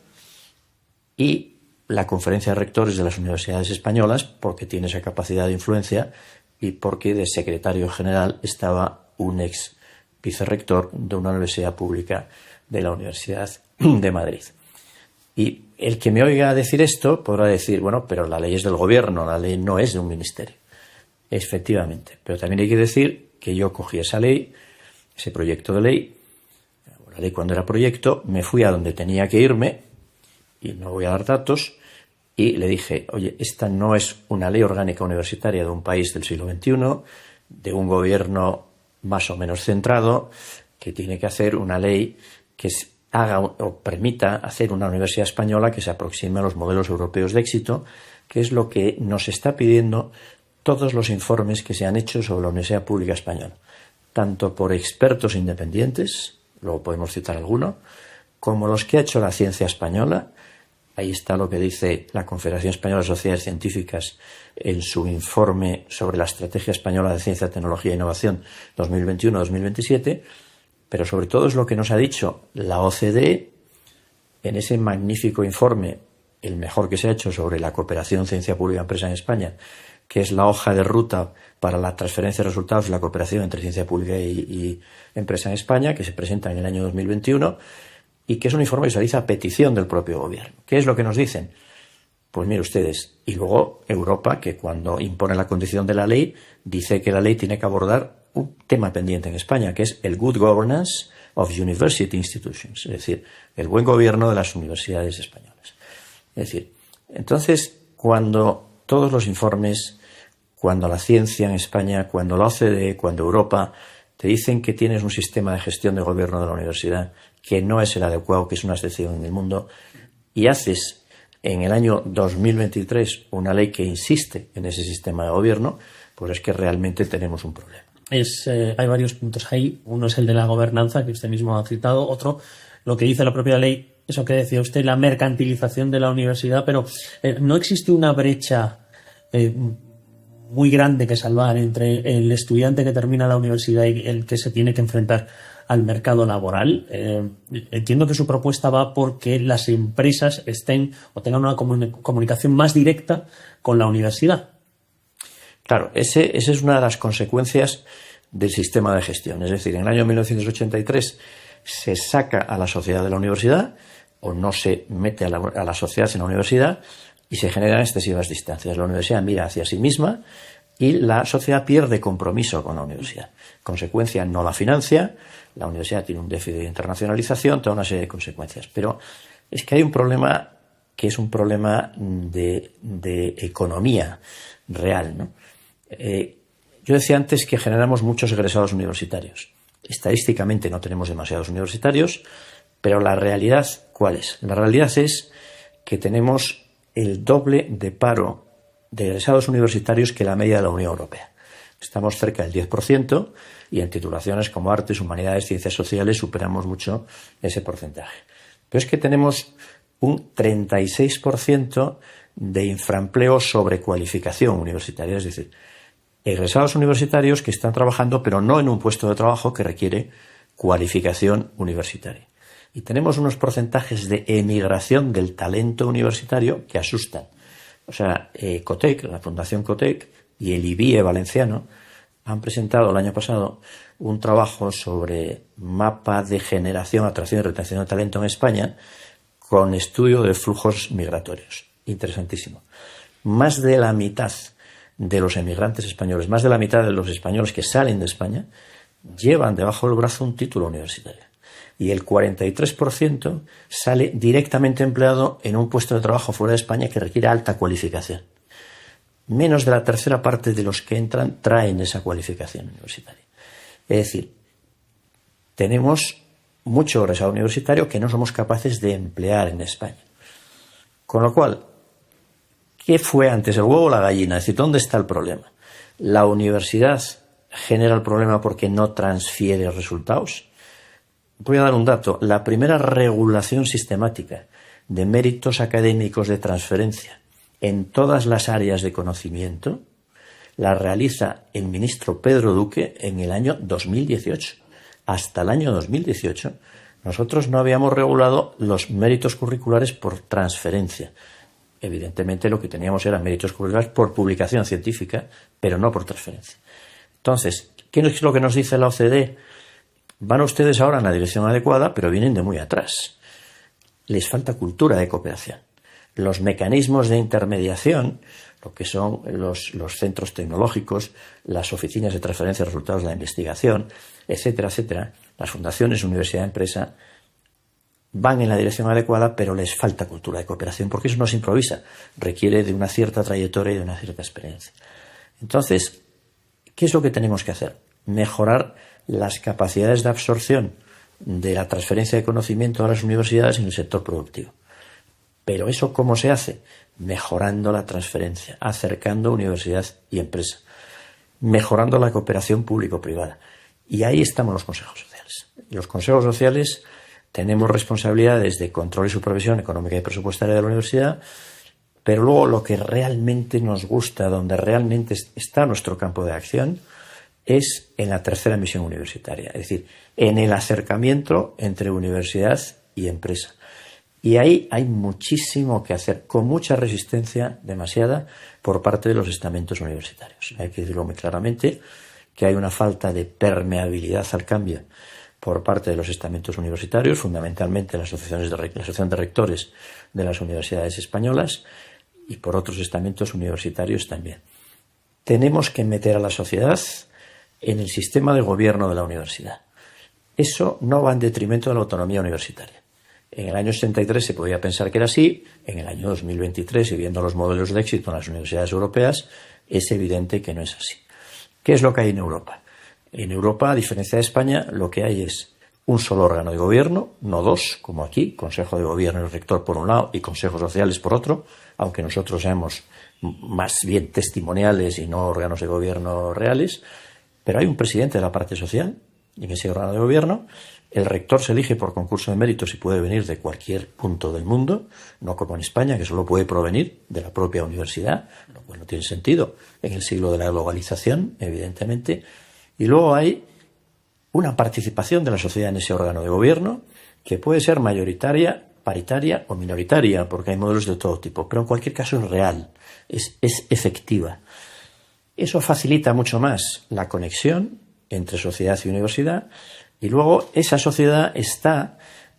y la Conferencia de Rectores de las Universidades Españolas, porque tiene esa capacidad de influencia y porque de secretario general estaba un ex vicerrector de una universidad pública de la Universidad de Madrid. Y el que me oiga decir esto podrá decir, bueno, pero la ley es del Gobierno, la ley no es de un ministerio. Efectivamente, pero también hay que decir que yo cogí esa ley, ese proyecto de ley, la ley cuando era proyecto, me fui a donde tenía que irme, y no voy a dar datos, y le dije, oye, esta no es una ley orgánica universitaria de un país del siglo XXI, de un gobierno más o menos centrado, que tiene que hacer una ley que haga o permita hacer una universidad española que se aproxime a los modelos europeos de éxito, que es lo que nos está pidiendo todos los informes que se han hecho sobre la Universidad Pública Española, tanto por expertos independientes, luego podemos citar alguno, como los que ha hecho la ciencia española. Ahí está lo que dice la Confederación Española de Sociedades Científicas en su informe sobre la Estrategia Española de Ciencia, Tecnología e Innovación 2021-2027, pero sobre todo es lo que nos ha dicho la OCDE en ese magnífico informe, el mejor que se ha hecho sobre la cooperación ciencia pública-empresa en España, que es la hoja de ruta para la transferencia de resultados y la cooperación entre ciencia pública y empresa en España, que se presenta en el año 2021, y que es un informe que se realiza a petición del propio gobierno. ¿Qué es lo que nos dicen? Pues mire ustedes, y luego Europa, que cuando impone la condición de la ley, dice que la ley tiene que abordar un tema pendiente en España, que es el good governance of university institutions, es decir, el buen gobierno de las universidades españolas. Es decir, entonces, cuando todos los informes, cuando la ciencia en España, cuando la OCDE, cuando Europa te dicen que tienes un sistema de gestión de gobierno de la universidad que no es el adecuado, que es una excepción en el mundo, y haces en el año 2023 una ley que insiste en ese sistema de gobierno, pues es que realmente tenemos un problema. Hay varios puntos ahí. Uno es el de la gobernanza, que usted mismo ha citado. Otro, lo que dice la propia ley, eso que decía usted, la mercantilización de la universidad. Pero ¿no existe una brecha muy grande que salvar entre el estudiante que termina la universidad y el que se tiene que enfrentar al mercado laboral? Entiendo que su propuesta va porque las empresas estén o tengan una comunicación más directa con la universidad. Claro, esa es una de las consecuencias del sistema de gestión. Es decir, en el año 1983 se saca a la sociedad de la universidad, o no se mete a la sociedad en la universidad, y se generan excesivas distancias. La universidad mira hacia sí misma y la sociedad pierde compromiso con la universidad. Consecuencia, no la financia, la universidad tiene un déficit de internacionalización, toda una serie de consecuencias. Pero es que hay un problema que es un problema de economía real, ¿no? Yo decía antes que generamos muchos egresados universitarios. Estadísticamente no tenemos demasiados universitarios, pero la realidad, ¿cuál es? La realidad es que tenemos el doble de paro de egresados universitarios que la media de la Unión Europea. Estamos cerca del 10% y en titulaciones como artes, humanidades, ciencias sociales superamos mucho ese porcentaje. Pero es que tenemos un 36% de infraempleo sobre cualificación universitaria, es decir, egresados universitarios que están trabajando pero no en un puesto de trabajo que requiere cualificación universitaria. Y tenemos unos porcentajes de emigración del talento universitario que asustan. O sea, COTEC, la Fundación COTEC y el IBIE valenciano han presentado el año pasado un trabajo sobre mapa de generación, atracción y retención de talento en España con estudio de flujos migratorios. Interesantísimo. Más de la mitad de los emigrantes españoles, más de la mitad de los españoles que salen de España, llevan debajo del brazo un título universitario. Y el 43% sale directamente empleado en un puesto de trabajo fuera de España que requiere alta cualificación. Menos de la tercera parte de los que entran traen esa cualificación universitaria. Es decir, tenemos mucho egresado universitario que no somos capaces de emplear en España. Con lo cual, ¿qué fue antes, el huevo o la gallina? Es decir, ¿dónde está el problema? ¿La universidad genera el problema porque no transfiere resultados? Voy a dar un dato. La primera regulación sistemática de méritos académicos de transferencia en todas las áreas de conocimiento la realiza el ministro Pedro Duque en el año 2018. Hasta el año 2018 nosotros no habíamos regulado los méritos curriculares por transferencia. Evidentemente lo que teníamos eran méritos curriculares por publicación científica, pero no por transferencia. Entonces, ¿qué es lo que nos dice la OCDE? Van ustedes ahora en la dirección adecuada, pero vienen de muy atrás. Les falta cultura de cooperación. Los mecanismos de intermediación, lo que son los centros tecnológicos, las oficinas de transferencia de resultados de la investigación, etcétera, etcétera, las fundaciones, universidad, empresa, van en la dirección adecuada, pero les falta cultura de cooperación, porque eso no se improvisa, requiere de una cierta trayectoria y de una cierta experiencia. Entonces, ¿qué es lo que tenemos que hacer? Mejorar las capacidades de absorción de la transferencia de conocimiento a las universidades en el sector productivo. Pero ¿eso cómo se hace? Mejorando la transferencia, acercando universidad y empresa, mejorando la cooperación público-privada. Y ahí estamos los consejos sociales. Los consejos sociales tenemos responsabilidades de control y supervisión económica y presupuestaria de la universidad, pero luego lo que realmente nos gusta, donde realmente está nuestro campo de acción, es en la tercera misión universitaria, es decir, en el acercamiento entre universidad y empresa. Y ahí hay muchísimo que hacer, con mucha resistencia, demasiada, por parte de los estamentos universitarios. Hay que decirlo muy claramente, que hay una falta de permeabilidad al cambio por parte de los estamentos universitarios, fundamentalmente la Asociación de Rectores de las Universidades Españolas y por otros estamentos universitarios también. Tenemos que meter a la sociedad en el sistema de gobierno de la universidad. Eso no va en detrimento de la autonomía universitaria. En el año 83 se podía pensar que era así, en el año 2023, y viendo los modelos de éxito en las universidades europeas, es evidente que no es así. ¿Qué es lo que hay en Europa? En Europa, a diferencia de España, lo que hay es un solo órgano de gobierno, no dos, como aquí, Consejo de Gobierno y Rector por un lado y consejos sociales por otro, aunque nosotros seamos más bien testimoniales y no órganos de gobierno reales, pero hay un presidente de la parte social en ese órgano de gobierno. El rector se elige por concurso de méritos y puede venir de cualquier punto del mundo, no como en España, que solo puede provenir de la propia universidad, lo cual no tiene sentido en el siglo de la globalización, evidentemente. Y luego hay una participación de la sociedad en ese órgano de gobierno que puede ser mayoritaria, paritaria o minoritaria, porque hay modelos de todo tipo, pero en cualquier caso es real, es efectiva. Eso facilita mucho más la conexión entre sociedad y universidad, y luego esa sociedad está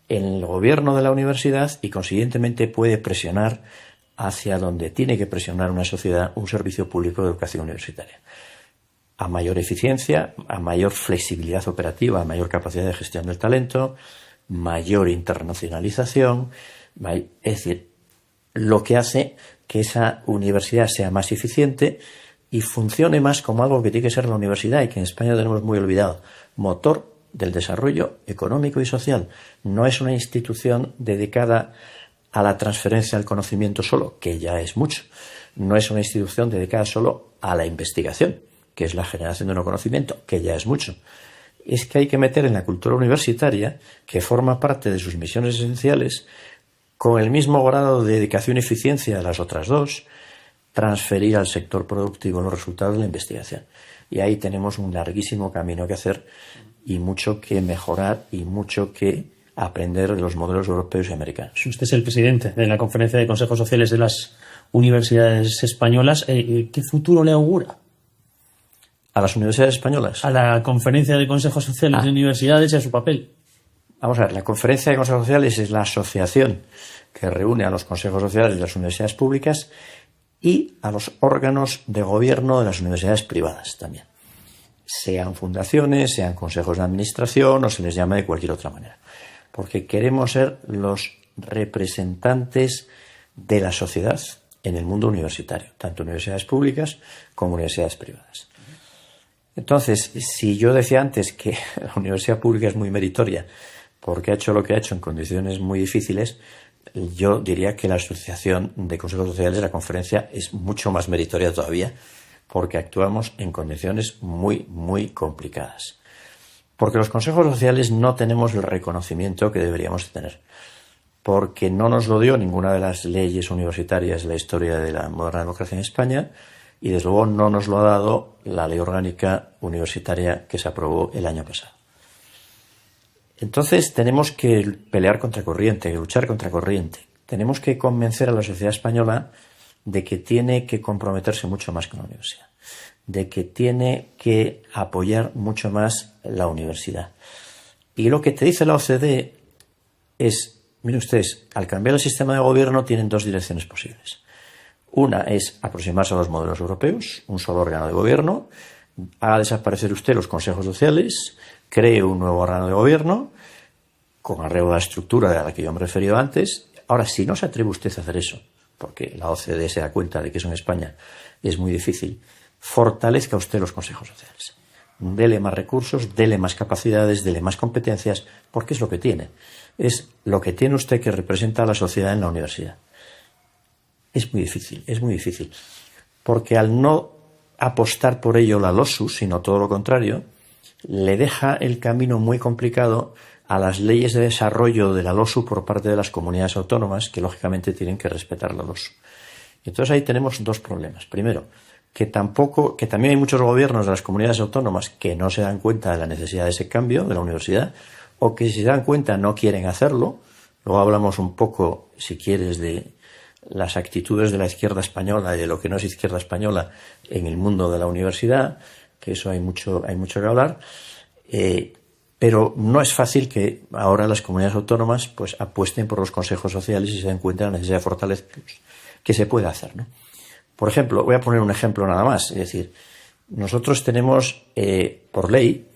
en el gobierno de la universidad y consiguientemente puede presionar hacia donde tiene que presionar una sociedad un servicio público de educación universitaria. A mayor eficiencia, a mayor flexibilidad operativa, a mayor capacidad de gestión del talento, mayor internacionalización, es decir, lo que hace que esa universidad sea más eficiente y funcione más como algo que tiene que ser la universidad y que en España tenemos muy olvidado, motor del desarrollo económico y social. No es una institución dedicada a la transferencia del conocimiento solo, que ya es mucho. No es una institución dedicada solo a la investigación, que es la generación de nuevo conocimiento, que ya es mucho. Es que hay que meter en la cultura universitaria, que forma parte de sus misiones esenciales, con el mismo grado de dedicación y eficiencia de las otras dos, transferir al sector productivo los resultados de la investigación. Y ahí tenemos un larguísimo camino que hacer y mucho que mejorar y mucho que aprender de los modelos europeos y americanos. Usted es el presidente de la Conferencia de Consejos Sociales de las Universidades Españolas. ¿Qué futuro le augura? ¿A las universidades españolas? A la Conferencia de Consejos Sociales de Universidades y a su papel. Vamos a ver, la Conferencia de Consejos Sociales es la asociación que reúne a los consejos sociales de las universidades públicas y a los órganos de gobierno de las universidades privadas también. Sean fundaciones, sean consejos de administración o se les llame de cualquier otra manera. Porque queremos ser los representantes de la sociedad en el mundo universitario, tanto universidades públicas como universidades privadas. Entonces, si yo decía antes que la universidad pública es muy meritoria porque ha hecho lo que ha hecho en condiciones muy difíciles, yo diría que la Asociación de Consejos Sociales de la Conferencia es mucho más meritoria todavía porque actuamos en condiciones muy, muy complicadas. Porque los consejos sociales no tenemos el reconocimiento que deberíamos tener. Porque no nos lo dio ninguna de las leyes universitarias de la historia de la moderna democracia en España y desde luego no nos lo ha dado la ley orgánica universitaria que se aprobó el año pasado. Entonces tenemos que pelear contra corriente, luchar contra corriente. Tenemos que convencer a la sociedad española de que tiene que comprometerse mucho más con la universidad, de que tiene que apoyar mucho más la universidad. Y lo que te dice la OCDE es, miren ustedes, al cambiar el sistema de gobierno tienen dos direcciones posibles. Una es aproximarse a los modelos europeos, un solo órgano de gobierno, haga desaparecer usted los consejos sociales, cree un nuevo órgano de gobierno, con arreglo a la estructura a la que yo me he referido antes. Ahora, si no se atreve usted a hacer eso, porque la OCDE se da cuenta de que eso en España es muy difícil, fortalezca usted los consejos sociales. Dele más recursos, dele más capacidades, dele más competencias, porque es lo que tiene. Es lo que tiene usted que representa a la sociedad en la universidad. Es muy difícil. Porque al no apostar por ello la LOSU, sino todo lo contrario, le deja el camino muy complicado a las leyes de desarrollo de la LOSU por parte de las comunidades autónomas, que lógicamente tienen que respetar la LOSU. Entonces ahí tenemos dos problemas. Primero, que también hay muchos gobiernos de las comunidades autónomas que no se dan cuenta de la necesidad de ese cambio de la universidad, o que si se dan cuenta no quieren hacerlo. Luego hablamos un poco, si quieres, de las actitudes de la izquierda española y de lo que no es izquierda española en el mundo de la universidad, que eso hay mucho que hablar. Pero no es fácil que ahora las comunidades autónomas pues apuesten por los consejos sociales y se den cuenta de la necesidad de fortalecerlos, que se puede hacer, ¿no? Por ejemplo, voy a poner un ejemplo nada más. Es decir, nosotros tenemos por ley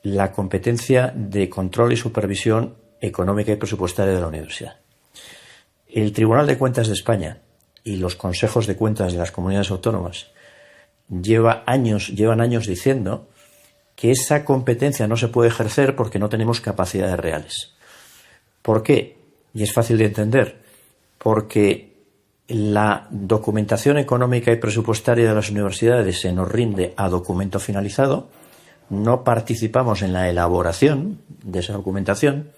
la competencia de control y supervisión económica y presupuestaria de la universidad. El Tribunal de Cuentas de España y los consejos de cuentas de las comunidades autónomas llevan años diciendo que esa competencia no se puede ejercer porque no tenemos capacidades reales. ¿Por qué? Y es fácil de entender. Porque la documentación económica y presupuestaria de las universidades se nos rinde a documento finalizado, no participamos en la elaboración de esa documentación,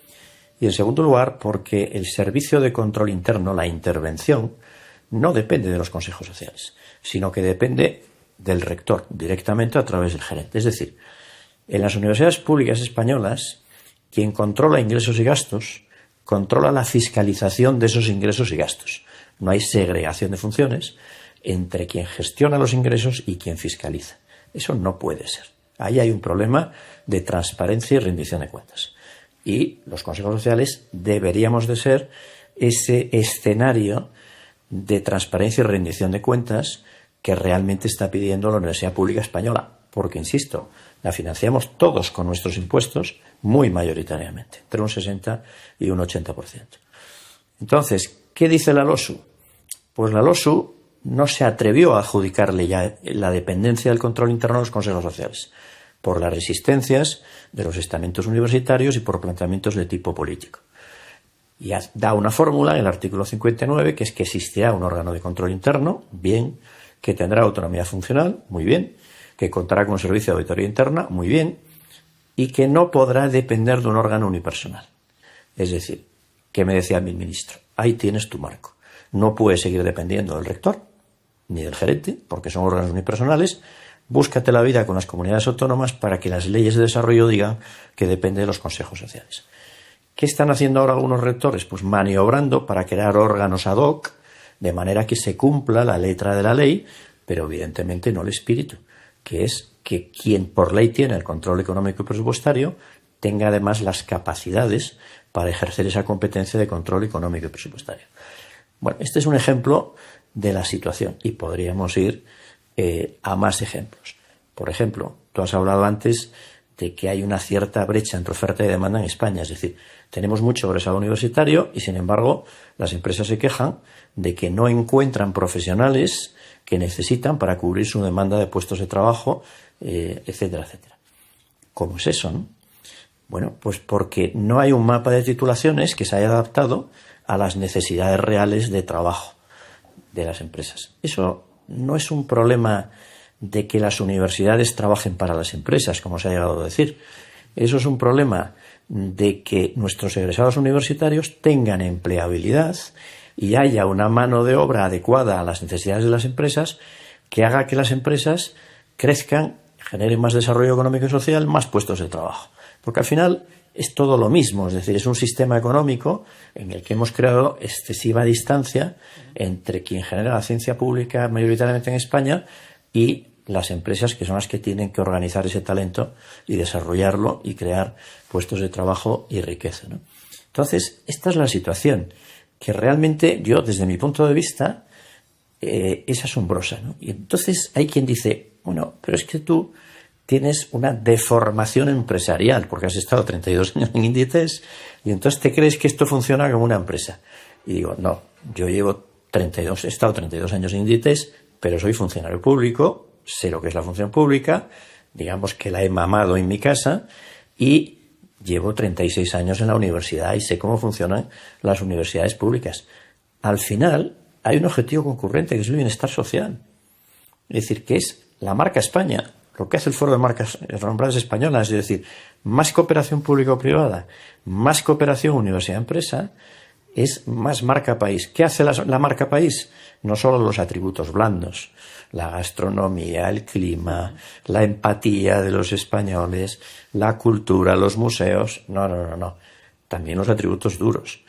y en segundo lugar porque el servicio de control interno, la intervención, no depende de los consejos sociales, sino que depende del rector directamente a través del gerente. Es decir, en las universidades públicas españolas, quien controla ingresos y gastos, controla la fiscalización de esos ingresos y gastos. No hay segregación de funciones entre quien gestiona los ingresos y quien fiscaliza. Eso no puede ser. Ahí hay un problema de transparencia y rendición de cuentas. Y los consejos sociales deberíamos de ser ese escenario de transparencia y rendición de cuentas que realmente está pidiendo la Universidad Pública Española. Porque, insisto, la financiamos todos con nuestros impuestos, muy mayoritariamente, entre un 60 y un 80%. Entonces, ¿qué dice la LOSU? Pues la LOSU no se atrevió a adjudicarle ya la dependencia del control interno a los consejos sociales, por las resistencias de los estamentos universitarios y por planteamientos de tipo político. Y da una fórmula en el artículo 59, que es que existirá un órgano de control interno, bien, que tendrá autonomía funcional, muy bien, que contará con un servicio de auditoría interna, muy bien, y que no podrá depender de un órgano unipersonal. Es decir, que me decía mi ministro, ahí tienes tu marco. No puedes seguir dependiendo del rector ni del gerente, porque son órganos unipersonales. Búscate la vida con las comunidades autónomas para que las leyes de desarrollo digan que depende de los consejos sociales. ¿Qué están haciendo ahora algunos rectores? Pues maniobrando para crear órganos ad hoc, de manera que se cumpla la letra de la ley, pero evidentemente no el espíritu, que es que quien por ley tiene el control económico y presupuestario tenga además las capacidades para ejercer esa competencia de control económico y presupuestario. Bueno, este es un ejemplo de la situación y podríamos ir a más ejemplos. Por ejemplo, tú has hablado antes de que hay una cierta brecha entre oferta y demanda en España. Es decir, tenemos mucho egresado universitario y, sin embargo, las empresas se quejan de que no encuentran profesionales que necesitan para cubrir su demanda de puestos de trabajo, etcétera, etcétera. ¿Cómo es eso, no? Bueno, pues porque no hay un mapa de titulaciones que se haya adaptado a las necesidades reales de trabajo de las empresas. Eso no es un problema de que las universidades trabajen para las empresas, como se ha llegado a decir. Eso es un problema de que nuestros egresados universitarios tengan empleabilidad y haya una mano de obra adecuada a las necesidades de las empresas que haga que las empresas crezcan, generen más desarrollo económico y social, más puestos de trabajo. Porque al final es todo lo mismo, es decir, es un sistema económico en el que hemos creado excesiva distancia entre quien genera la ciencia pública mayoritariamente en España y las empresas, que son las que tienen que organizar ese talento y desarrollarlo y crear puestos de trabajo y riqueza, ¿no? Entonces, esta es la situación que realmente yo, desde mi punto de vista, es asombrosa, ¿no? Y entonces hay quien dice, bueno, pero es que tú tienes una deformación empresarial porque has estado 32 años en Inditex y entonces te crees que esto funciona como una empresa. Y digo, no, yo he estado 32 años en Inditex, pero soy funcionario público, sé lo que es la función pública, digamos que la he mamado en mi casa y llevo 36 años en la universidad y sé cómo funcionan las universidades públicas. Al final hay un objetivo concurrente que es el bienestar social. Es decir, que es la marca España. Lo que hace el Foro de Marcas Renombradas Españolas, es decir, más cooperación público-privada, más cooperación universidad-empresa, es más marca país. ¿Qué hace la marca país? No solo los atributos blandos, la gastronomía, el clima, la empatía de los españoles, la cultura, los museos. No. También los atributos duros,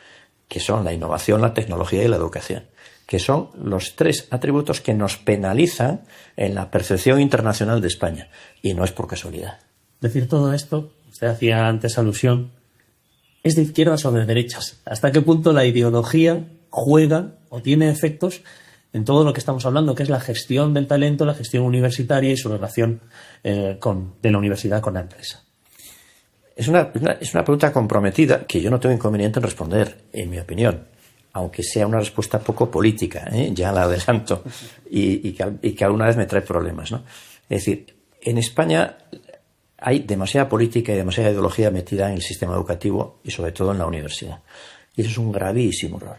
que son la innovación, la tecnología y la educación, que son los tres atributos que nos penalizan en la percepción internacional de España. Y no es por casualidad. Decir todo esto, usted hacía antes alusión, ¿es de izquierdas o de derechas? ¿Hasta qué punto la ideología juega o tiene efectos en todo lo que estamos hablando, que es la gestión del talento, la gestión universitaria y su relación de la universidad con la empresa? Es una pregunta comprometida que yo no tengo inconveniente en responder, en mi opinión, aunque sea una respuesta poco política, ya la adelanto, y que alguna vez me trae problemas, ¿no? Es decir, en España hay demasiada política y demasiada ideología metida en el sistema educativo y sobre todo en la universidad. Y eso es un gravísimo error.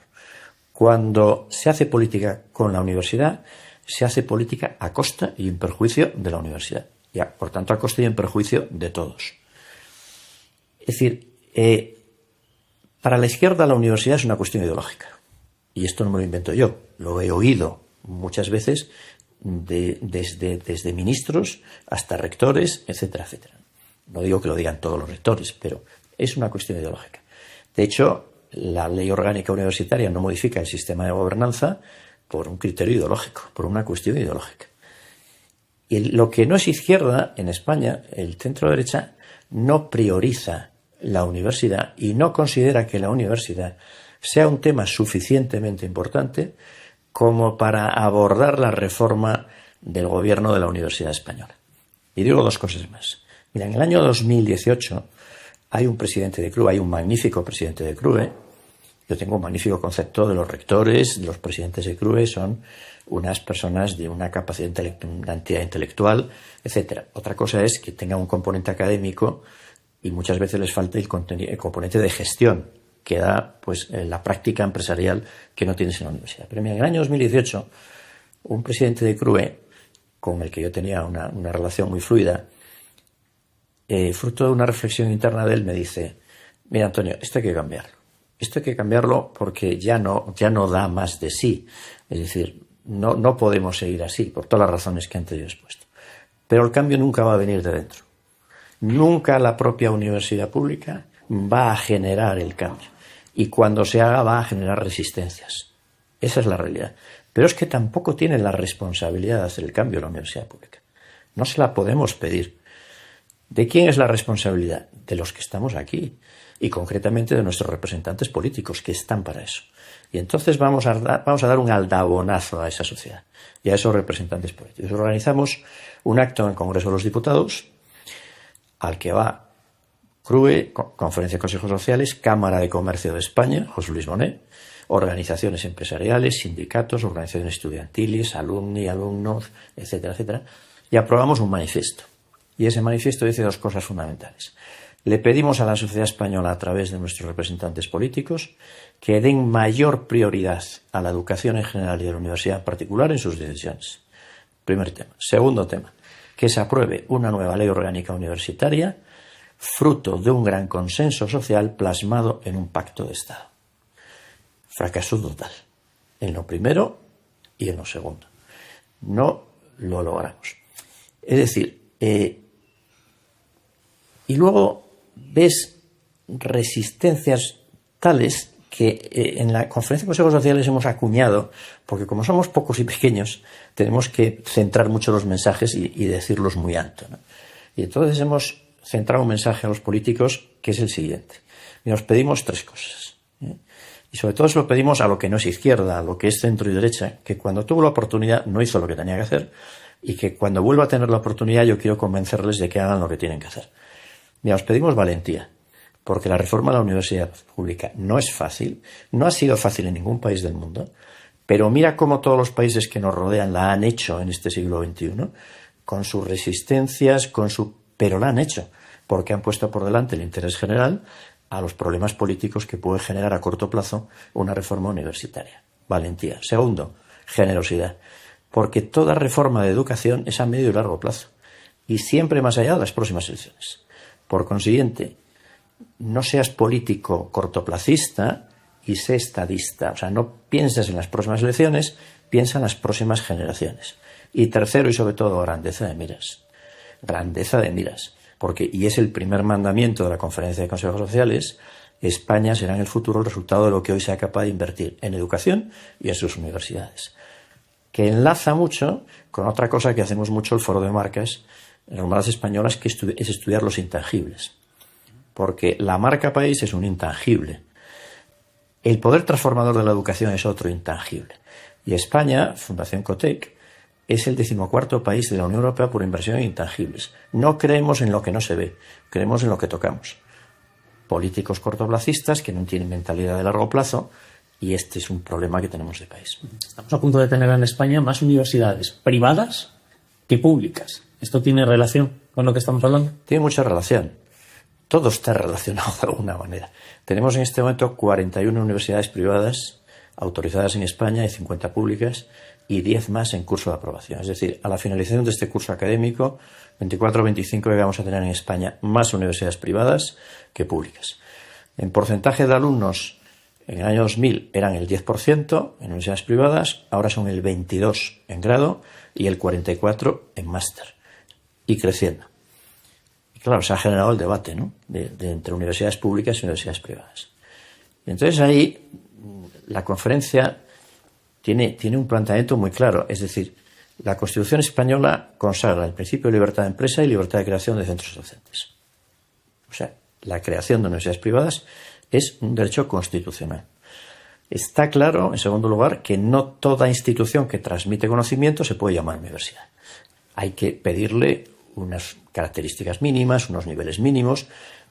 Cuando se hace política con la universidad, se hace política a costa y en perjuicio de la universidad. Ya, por tanto, a costa y en perjuicio de todos. Es decir, para la izquierda la universidad es una cuestión ideológica. Y esto no me lo invento yo, lo he oído muchas veces desde ministros hasta rectores, etcétera, etcétera. No digo que lo digan todos los rectores, pero es una cuestión ideológica. De hecho, la ley orgánica universitaria no modifica el sistema de gobernanza por un criterio ideológico, por una cuestión ideológica. Y lo que no es izquierda en España, el centro-derecha, no prioriza la universidad y no considera que la universidad sea un tema suficientemente importante como para abordar la reforma del gobierno de la Universidad Española. Y digo dos cosas más. Mira, en el año 2018 hay un presidente de CRUE, hay un magnífico presidente de CRUE. Yo tengo un magnífico concepto de los rectores, de los presidentes de CRUE, son unas personas de una capacidad una entidad intelectual, etcétera. Otra cosa es que tengan un componente académico y muchas veces les falta el componente de gestión que da pues la práctica empresarial que no tienes en la universidad. Pero mira, en el año 2018, un presidente de CRUE, con el que yo tenía una relación muy fluida, fruto de una reflexión interna de él, me dice: mira, Antonio, esto hay que cambiarlo. Esto hay que cambiarlo porque ya no da más de sí. Es decir, no podemos seguir así, por todas las razones que antes yo he expuesto. Pero el cambio nunca va a venir de dentro. Nunca la propia universidad pública va a generar el cambio. Y cuando se haga va a generar resistencias. Esa es la realidad. Pero es que tampoco tiene la responsabilidad de hacer el cambio la universidad pública. No se la podemos pedir. ¿De quién es la responsabilidad? De los que estamos aquí. Y concretamente de nuestros representantes políticos, que están para eso. Y entonces vamos a dar un aldabonazo a esa sociedad y a esos representantes políticos. Organizamos un acto en el Congreso de los Diputados al que va CRUE, Conferencia de Consejos Sociales, Cámara de Comercio de España, José Luis Bonet, organizaciones empresariales, sindicatos, organizaciones estudiantiles, alumni, alumnos, etcétera, etcétera, y aprobamos un manifiesto. Y ese manifiesto dice dos cosas fundamentales. Le pedimos a la sociedad española, a través de nuestros representantes políticos, que den mayor prioridad a la educación en general y a la universidad en particular en sus decisiones. Primer tema. Segundo tema, que se apruebe una nueva ley orgánica universitaria, fruto de un gran consenso social plasmado en un pacto de Estado. Fracaso total, en lo primero y en lo segundo. No lo logramos. Es decir, y luego ves resistencias tales que en la Conferencia de Consejos Sociales hemos acuñado, porque como somos pocos y pequeños, tenemos que centrar mucho los mensajes y decirlos muy alto, ¿no? Y entonces hemos centrado un mensaje a los políticos que es el siguiente. Y nos pedimos tres cosas, ¿eh? Y sobre todo se lo pedimos a lo que no es izquierda, a lo que es centro y derecha, que cuando tuvo la oportunidad no hizo lo que tenía que hacer y que cuando vuelva a tener la oportunidad yo quiero convencerles de que hagan lo que tienen que hacer. Mira, os pedimos valentía, porque la reforma de la universidad pública no es fácil, no ha sido fácil en ningún país del mundo, pero mira cómo todos los países que nos rodean la han hecho en este siglo XXI, con sus resistencias, pero la han hecho, porque han puesto por delante el interés general a los problemas políticos que puede generar a corto plazo una reforma universitaria. Valentía. Segundo, generosidad, porque toda reforma de educación es a medio y largo plazo, y siempre más allá de las próximas elecciones. Por consiguiente, no seas político cortoplacista y sé estadista. O sea, no pienses en las próximas elecciones, piensa en las próximas generaciones. Y tercero, y sobre todo, grandeza de miras. Grandeza de miras. Y es el primer mandamiento de la Conferencia de Consejos Sociales: España será en el futuro el resultado de lo que hoy sea capaz de invertir en educación y en sus universidades. Que enlaza mucho con otra cosa que hacemos mucho el Foro de Marcas en las marcas españolas, que es estudiar los intangibles. Porque la marca país es un intangible. El poder transformador de la educación es otro intangible. Y España, Fundación Cotec, es el 14º país de la Unión Europea por inversión en intangibles. No creemos en lo que no se ve, creemos en lo que tocamos. Políticos cortoplacistas que no tienen mentalidad de largo plazo, y este es un problema que tenemos de país. Estamos a punto de tener en España más universidades privadas que públicas. ¿Esto tiene relación? con lo que estamos hablando? Tiene mucha relación. Todo está relacionado de alguna manera. Tenemos en este momento 41 universidades privadas autorizadas en España y 50 públicas y 10 más en curso de aprobación. Es decir, a la finalización de este curso académico, 24 o 25 vamos a tener en España más universidades privadas que públicas. En porcentaje de alumnos, en el año 2000 eran el 10% en universidades privadas, ahora son el 22% en grado y el 44% en máster. Y creciendo. Y claro, se ha generado el debate, ¿no?, de entre universidades públicas y universidades privadas. Y entonces ahí la conferencia tiene un planteamiento muy claro. Es decir, la Constitución española consagra el principio de libertad de empresa y libertad de creación de centros docentes. O sea, la creación de universidades privadas es un derecho constitucional. Está claro, en segundo lugar, que no toda institución que transmite conocimiento se puede llamar universidad. Hay que pedirle unas características mínimas, unos niveles mínimos,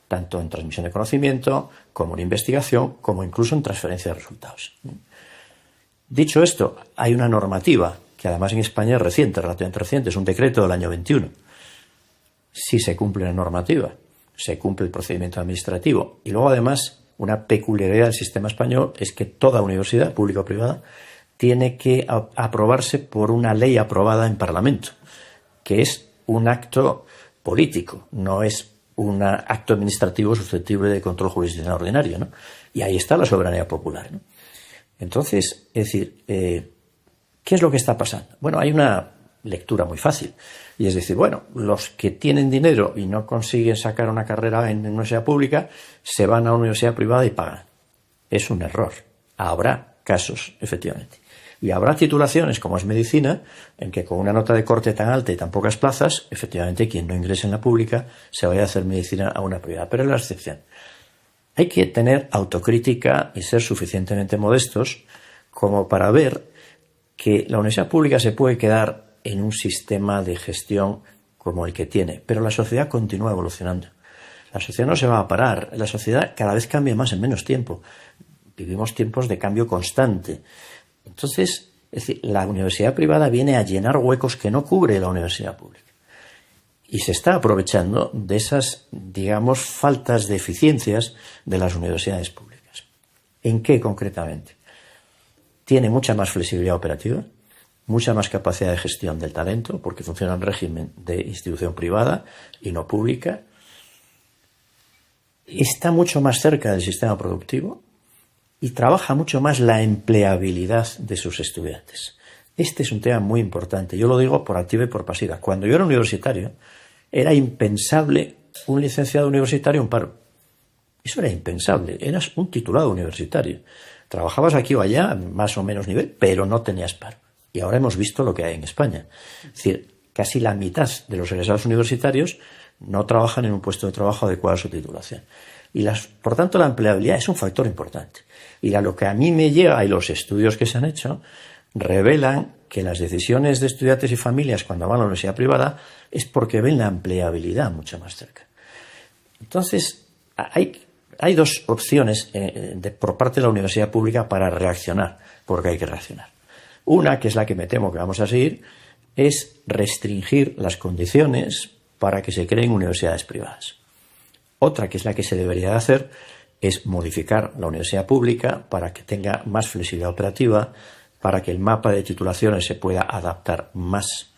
tanto en transmisión de conocimiento, como en investigación, como incluso en transferencia de resultados. Dicho esto, hay una normativa, que además en España es reciente, relativamente reciente, es un decreto del año 21. Si se cumple la normativa, se cumple el procedimiento administrativo. Y luego, además, una peculiaridad del sistema español es que toda universidad, pública o privada, tiene que aprobarse por una ley aprobada en Parlamento, que es un acto político, no es un acto administrativo susceptible de control jurisdiccional ordinario, ¿no? Y ahí está la soberanía popular, ¿no? Entonces, es decir, ¿qué es lo que está pasando? Bueno, hay una lectura muy fácil, y es decir, bueno, los que tienen dinero y no consiguen sacar una carrera en universidad pública se van a una universidad privada y pagan. Es un error. Habrá casos, efectivamente. Y habrá titulaciones, como es medicina, en que con una nota de corte tan alta y tan pocas plazas, efectivamente, quien no ingrese en la pública se vaya a hacer medicina a una privada. Pero es la excepción. Hay que tener autocrítica y ser suficientemente modestos como para ver que la universidad pública se puede quedar en un sistema de gestión como el que tiene, pero la sociedad continúa evolucionando. La sociedad no se va a parar. La sociedad cada vez cambia más en menos tiempo. Vivimos tiempos de cambio constante. Entonces, es decir, la universidad privada viene a llenar huecos que no cubre la universidad pública. Y se está aprovechando de esas, digamos, faltas de eficiencias de las universidades públicas. ¿En qué concretamente? Tiene mucha más flexibilidad operativa, mucha más capacidad de gestión del talento, porque funciona en régimen de institución privada y no pública. Está mucho más cerca del sistema productivo y trabaja mucho más la empleabilidad de sus estudiantes. Este es un tema muy importante. Yo lo digo por activa y por pasiva. Cuando yo era universitario, era impensable un licenciado universitario en paro. Eso era impensable. Eras un titulado universitario. Trabajabas aquí o allá, más o menos nivel, pero no tenías paro. Y ahora hemos visto lo que hay en España. Es decir, casi la mitad de los egresados universitarios no trabajan en un puesto de trabajo adecuado a su titulación. Y por tanto, la empleabilidad es un factor importante. Y a lo que a mí me llega, y los estudios que se han hecho, revelan que las decisiones de estudiantes y familias cuando van a la universidad privada es porque ven la empleabilidad mucho más cerca. Entonces, hay dos opciones por parte de la universidad pública para reaccionar, porque hay que reaccionar. Una, que es la que me temo que vamos a seguir, es restringir las condiciones para que se creen universidades privadas. Otra, que es la que se debería de hacer, es modificar la universidad pública para que tenga más flexibilidad operativa, para que el mapa de titulaciones se pueda adaptar más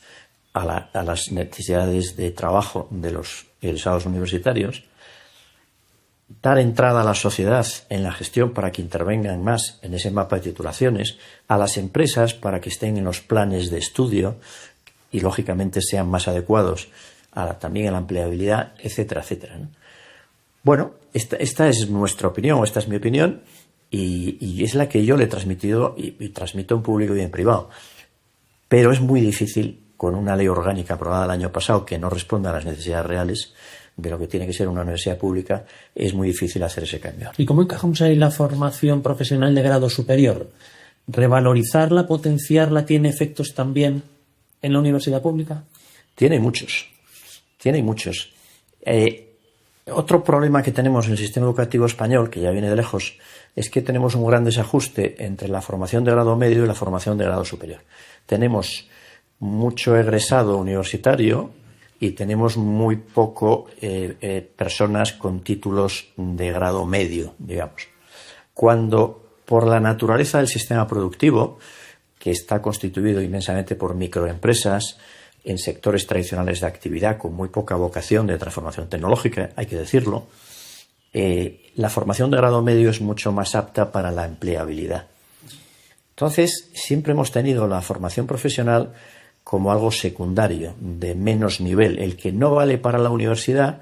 a las necesidades de trabajo de los egresados universitarios, dar entrada a la sociedad en la gestión para que intervengan más en ese mapa de titulaciones, a las empresas para que estén en los planes de estudio y, lógicamente, sean más adecuados también a la empleabilidad, etcétera, etcétera, ¿no? Bueno, esta es nuestra opinión, esta es mi opinión, y es la que yo le he transmitido y transmito en público y en privado. Pero es muy difícil, con una ley orgánica aprobada el año pasado que no responda a las necesidades reales de lo que tiene que ser una universidad pública, es muy difícil hacer ese cambio. ¿Y cómo encajamos ahí la formación profesional de grado superior? ¿Revalorizarla, potenciarla, tiene efectos también en la universidad pública? Tiene muchos. Otro problema que tenemos en el sistema educativo español, que ya viene de lejos, es que tenemos un gran desajuste entre la formación de grado medio y la formación de grado superior. Tenemos mucho egresado universitario y tenemos muy poco personas con títulos de grado medio, digamos. Cuando por la naturaleza del sistema productivo, que está constituido inmensamente por microempresas en sectores tradicionales de actividad con muy poca vocación de transformación tecnológica, hay que decirlo, la formación de grado medio es mucho más apta para la empleabilidad. Entonces, siempre hemos tenido la formación profesional como algo secundario, de menos nivel. El que no vale para la universidad,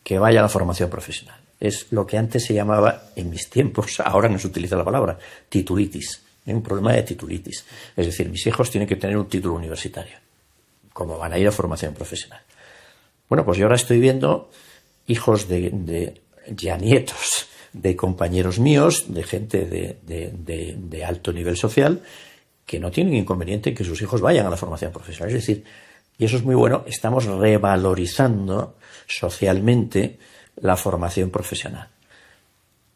que vaya a la formación profesional. Es lo que antes se llamaba, en mis tiempos, ahora no se utiliza la palabra, titulitis. Hay un problema de titulitis. Es decir, mis hijos tienen que tener un título universitario. ¿Cómo van a ir a formación profesional? Bueno, pues yo ahora estoy viendo hijos ya nietos de compañeros míos, de gente de alto nivel social, que no tienen inconveniente en que sus hijos vayan a la formación profesional. Es decir, y eso es muy bueno, estamos revalorizando socialmente la formación profesional.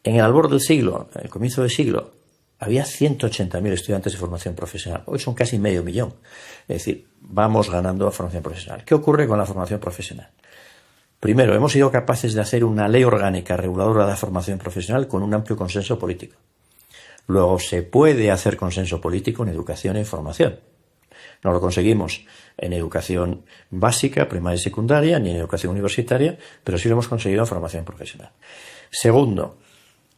En el albor del siglo, en el comienzo del siglo, había 180.000 estudiantes de formación profesional. Hoy son casi 500.000. Es decir, vamos ganando a formación profesional. ¿Qué ocurre con la formación profesional? Primero, hemos sido capaces de hacer una ley orgánica reguladora de la formación profesional con un amplio consenso político. Luego, se puede hacer consenso político en educación e formación. No lo conseguimos en educación básica, primaria y secundaria, ni en educación universitaria, pero sí lo hemos conseguido en formación profesional. Segundo,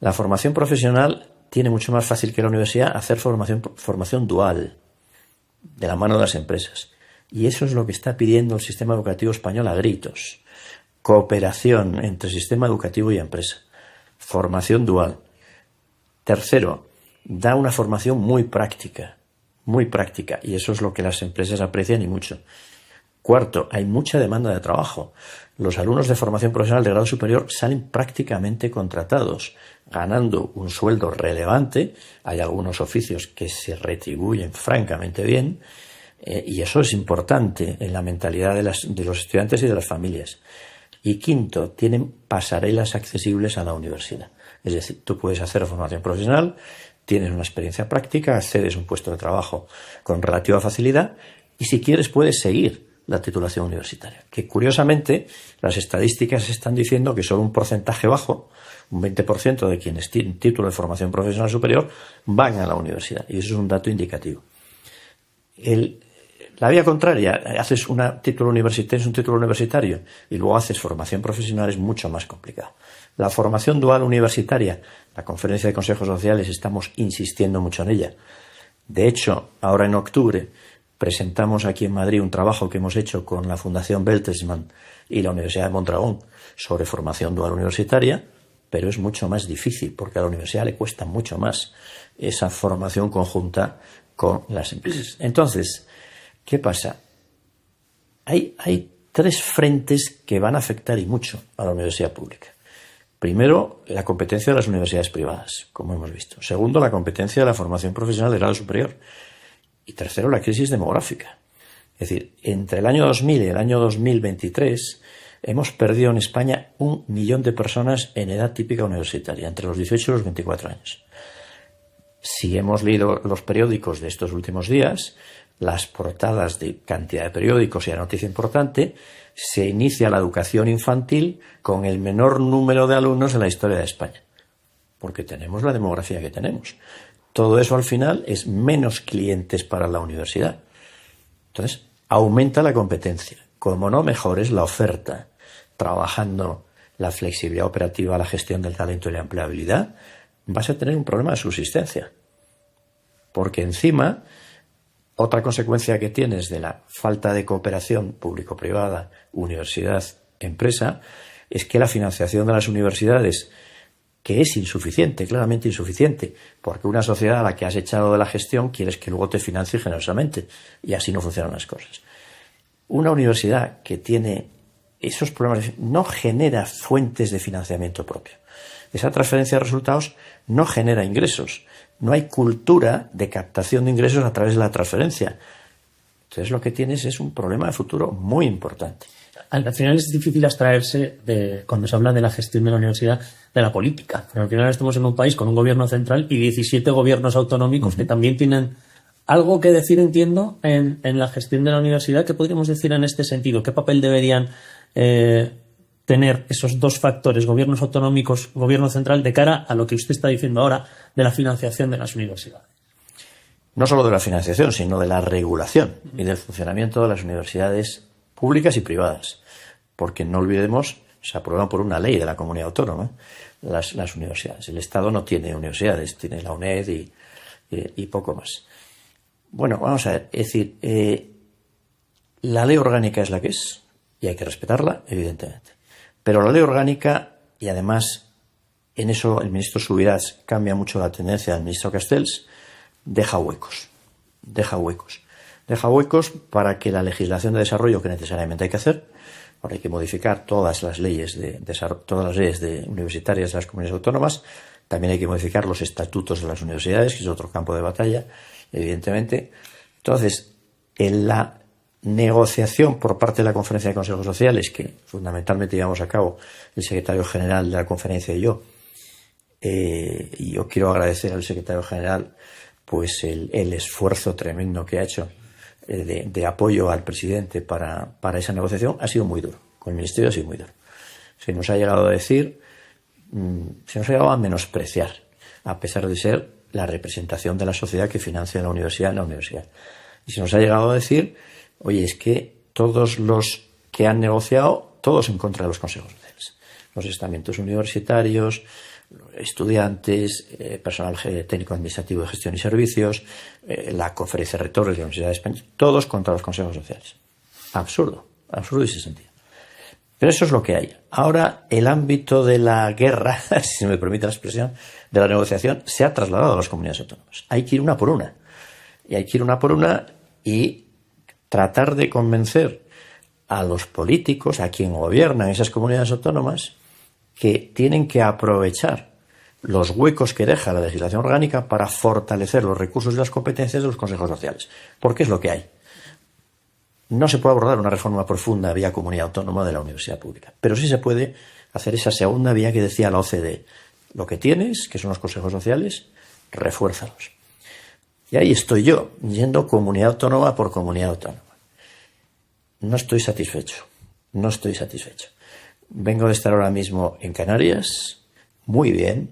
la formación profesional tiene mucho más fácil que la universidad hacer formación dual, de la mano de las empresas. Y eso es lo que está pidiendo el sistema educativo español a gritos. Cooperación entre sistema educativo y empresa. Formación dual. Tercero, da una formación muy práctica, y eso es lo que las empresas aprecian y mucho. Cuarto, hay mucha demanda de trabajo. Los alumnos de formación profesional de grado superior salen prácticamente contratados, ganando un sueldo relevante. Hay algunos oficios que se retribuyen francamente bien, y eso es importante en la mentalidad de los estudiantes y de las familias. Y quinto, tienen pasarelas accesibles a la universidad. Es decir, tú puedes hacer formación profesional, tienes una experiencia práctica, accedes a un puesto de trabajo con relativa facilidad y si quieres puedes seguir la titulación universitaria. Que curiosamente las estadísticas están diciendo que solo un porcentaje bajo, un 20% de quienes tienen título de formación profesional superior van a la universidad y eso es un dato indicativo. La vía contraria, haces un título universitario y luego haces formación profesional, es mucho más complicado. La formación dual universitaria, la Conferencia de Consejos Sociales, estamos insistiendo mucho en ella. De hecho, ahora en octubre presentamos aquí en Madrid un trabajo que hemos hecho con la Fundación Bertelsmann y la Universidad de Mondragón sobre formación dual universitaria, pero es mucho más difícil porque a la universidad le cuesta mucho más esa formación conjunta con las empresas. Entonces, ¿qué pasa? Hay tres frentes que van a afectar y mucho a la universidad pública. Primero, la competencia de las universidades privadas, como hemos visto. Segundo, la competencia de la formación profesional de grado superior. Y tercero, la crisis demográfica. Es decir, entre el año 2000 y el año 2023 hemos perdido en España 1 millón de personas en edad típica universitaria, entre los 18 y los 24 años. Si hemos leído los periódicos de estos últimos días, las portadas de cantidad de periódicos y la noticia importante, se inicia la educación infantil con el menor número de alumnos en la historia de España, porque tenemos la demografía que tenemos. Todo eso al final es menos clientes para la universidad. Entonces, aumenta la competencia. Como no mejores la oferta, trabajando la flexibilidad operativa, la gestión del talento y la empleabilidad, vas a tener un problema de subsistencia. Porque encima, otra consecuencia que tienes de la falta de cooperación público-privada, universidad-empresa, es que la financiación de las universidades, que es insuficiente, claramente insuficiente, porque una sociedad a la que has echado de la gestión quieres que luego te financie generosamente, y así no funcionan las cosas. Una universidad que tiene esos problemas no genera fuentes de financiamiento propio. Esa transferencia de resultados no genera ingresos. No hay cultura de captación de ingresos a través de la transferencia. Entonces lo que tienes es un problema de futuro muy importante. Al final es difícil abstraerse, cuando se habla de la gestión de la universidad, de la política. Pero al final estamos en un país con un gobierno central y 17 gobiernos autonómicos que también tienen algo que decir, entiendo, en la gestión de la universidad. ¿Qué podríamos decir en este sentido? ¿Qué papel deberían tener esos dos factores, gobiernos autonómicos, gobierno central, de cara a lo que usted está diciendo ahora de la financiación de las universidades? No solo de la financiación, sino de la regulación y del funcionamiento de las universidades públicas y privadas. Porque no olvidemos, se aprueban por una ley de la comunidad autónoma las universidades. El Estado no tiene universidades, tiene la UNED y poco más. Bueno, vamos a ver, es decir, la ley orgánica es la que es y hay que respetarla, evidentemente. Pero la ley orgánica, y además en eso el ministro Subirats cambia mucho la tendencia del ministro Castells, deja huecos para que la legislación de desarrollo que necesariamente hay que hacer, ahora hay que modificar todas las leyes universitarias de las comunidades autónomas, también hay que modificar los estatutos de las universidades, que es otro campo de batalla, evidentemente. Entonces, en la negociación por parte de la Conferencia de Consejos Sociales, que fundamentalmente llevamos a cabo el secretario general de la conferencia y yo quiero agradecer al secretario general pues el esfuerzo tremendo que ha hecho de apoyo al presidente para esa negociación. Ha sido muy duro, con el ministerio ha sido muy duro. Se nos ha llegado a decir, se nos ha llegado a menospreciar, a pesar de ser la representación de la sociedad que financia la universidad en la universidad. Y se nos ha llegado a decir, oye, es que todos los que han negociado, todos en contra de los consejos sociales. Los estamentos universitarios, estudiantes, personal técnico administrativo de gestión y servicios, la conferencia de rectores de la Universidad de España, todos contra los consejos sociales. Absurdo ese sentido. Pero eso es lo que hay. Ahora el ámbito de la guerra, si se me permite la expresión, de la negociación, se ha trasladado a las comunidades autónomas. Hay que ir una por una. Y tratar de convencer a los políticos, a quien gobiernan esas comunidades autónomas, que tienen que aprovechar los huecos que deja la legislación orgánica para fortalecer los recursos y las competencias de los consejos sociales. Porque es lo que hay. No se puede abordar una reforma profunda vía comunidad autónoma de la universidad pública, pero sí se puede hacer esa segunda vía que decía la OCDE. Lo que tienes, que son los consejos sociales, refuérzalos. Y ahí estoy yo, yendo comunidad autónoma por comunidad autónoma. No estoy satisfecho. Vengo de estar ahora mismo en Canarias, muy bien.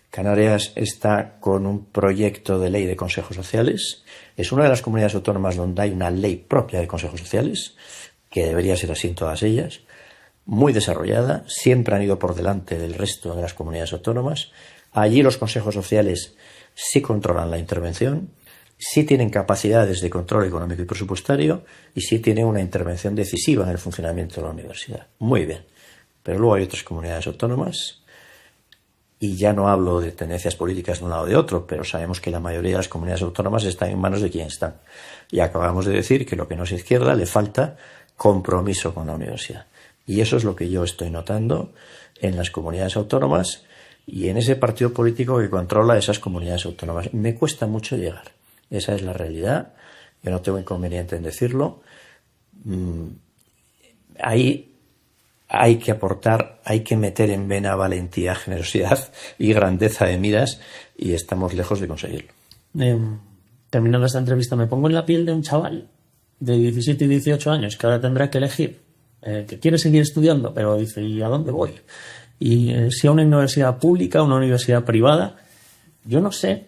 Canarias está con un proyecto de ley de consejos sociales. Es una de las comunidades autónomas donde hay una ley propia de consejos sociales, que debería ser así en todas ellas, muy desarrollada, siempre han ido por delante del resto de las comunidades autónomas. Allí los consejos sociales sí controlan la intervención, sí tienen capacidades de control económico y presupuestario y sí tienen una intervención decisiva en el funcionamiento de la universidad. Muy bien. Pero luego hay otras comunidades autónomas, y ya no hablo de tendencias políticas de un lado o de otro, pero sabemos que la mayoría de las comunidades autónomas están en manos de quien están. Y acabamos de decir que lo que no es izquierda le falta compromiso con la universidad. Y eso es lo que yo estoy notando en las comunidades autónomas y en ese partido político que controla esas comunidades autónomas. Me cuesta mucho llegar. Esa es la realidad. Yo no tengo inconveniente en decirlo. Ahí hay que aportar, hay que meter en vena valentía, generosidad y grandeza de miras, y estamos lejos de conseguirlo. Terminando esta entrevista, me pongo en la piel de un chaval de 17 y 18 años que ahora tendrá que elegir, que quiere seguir estudiando, pero dice, ¿y a dónde voy? Y si a una universidad pública, a una universidad privada. Yo no sé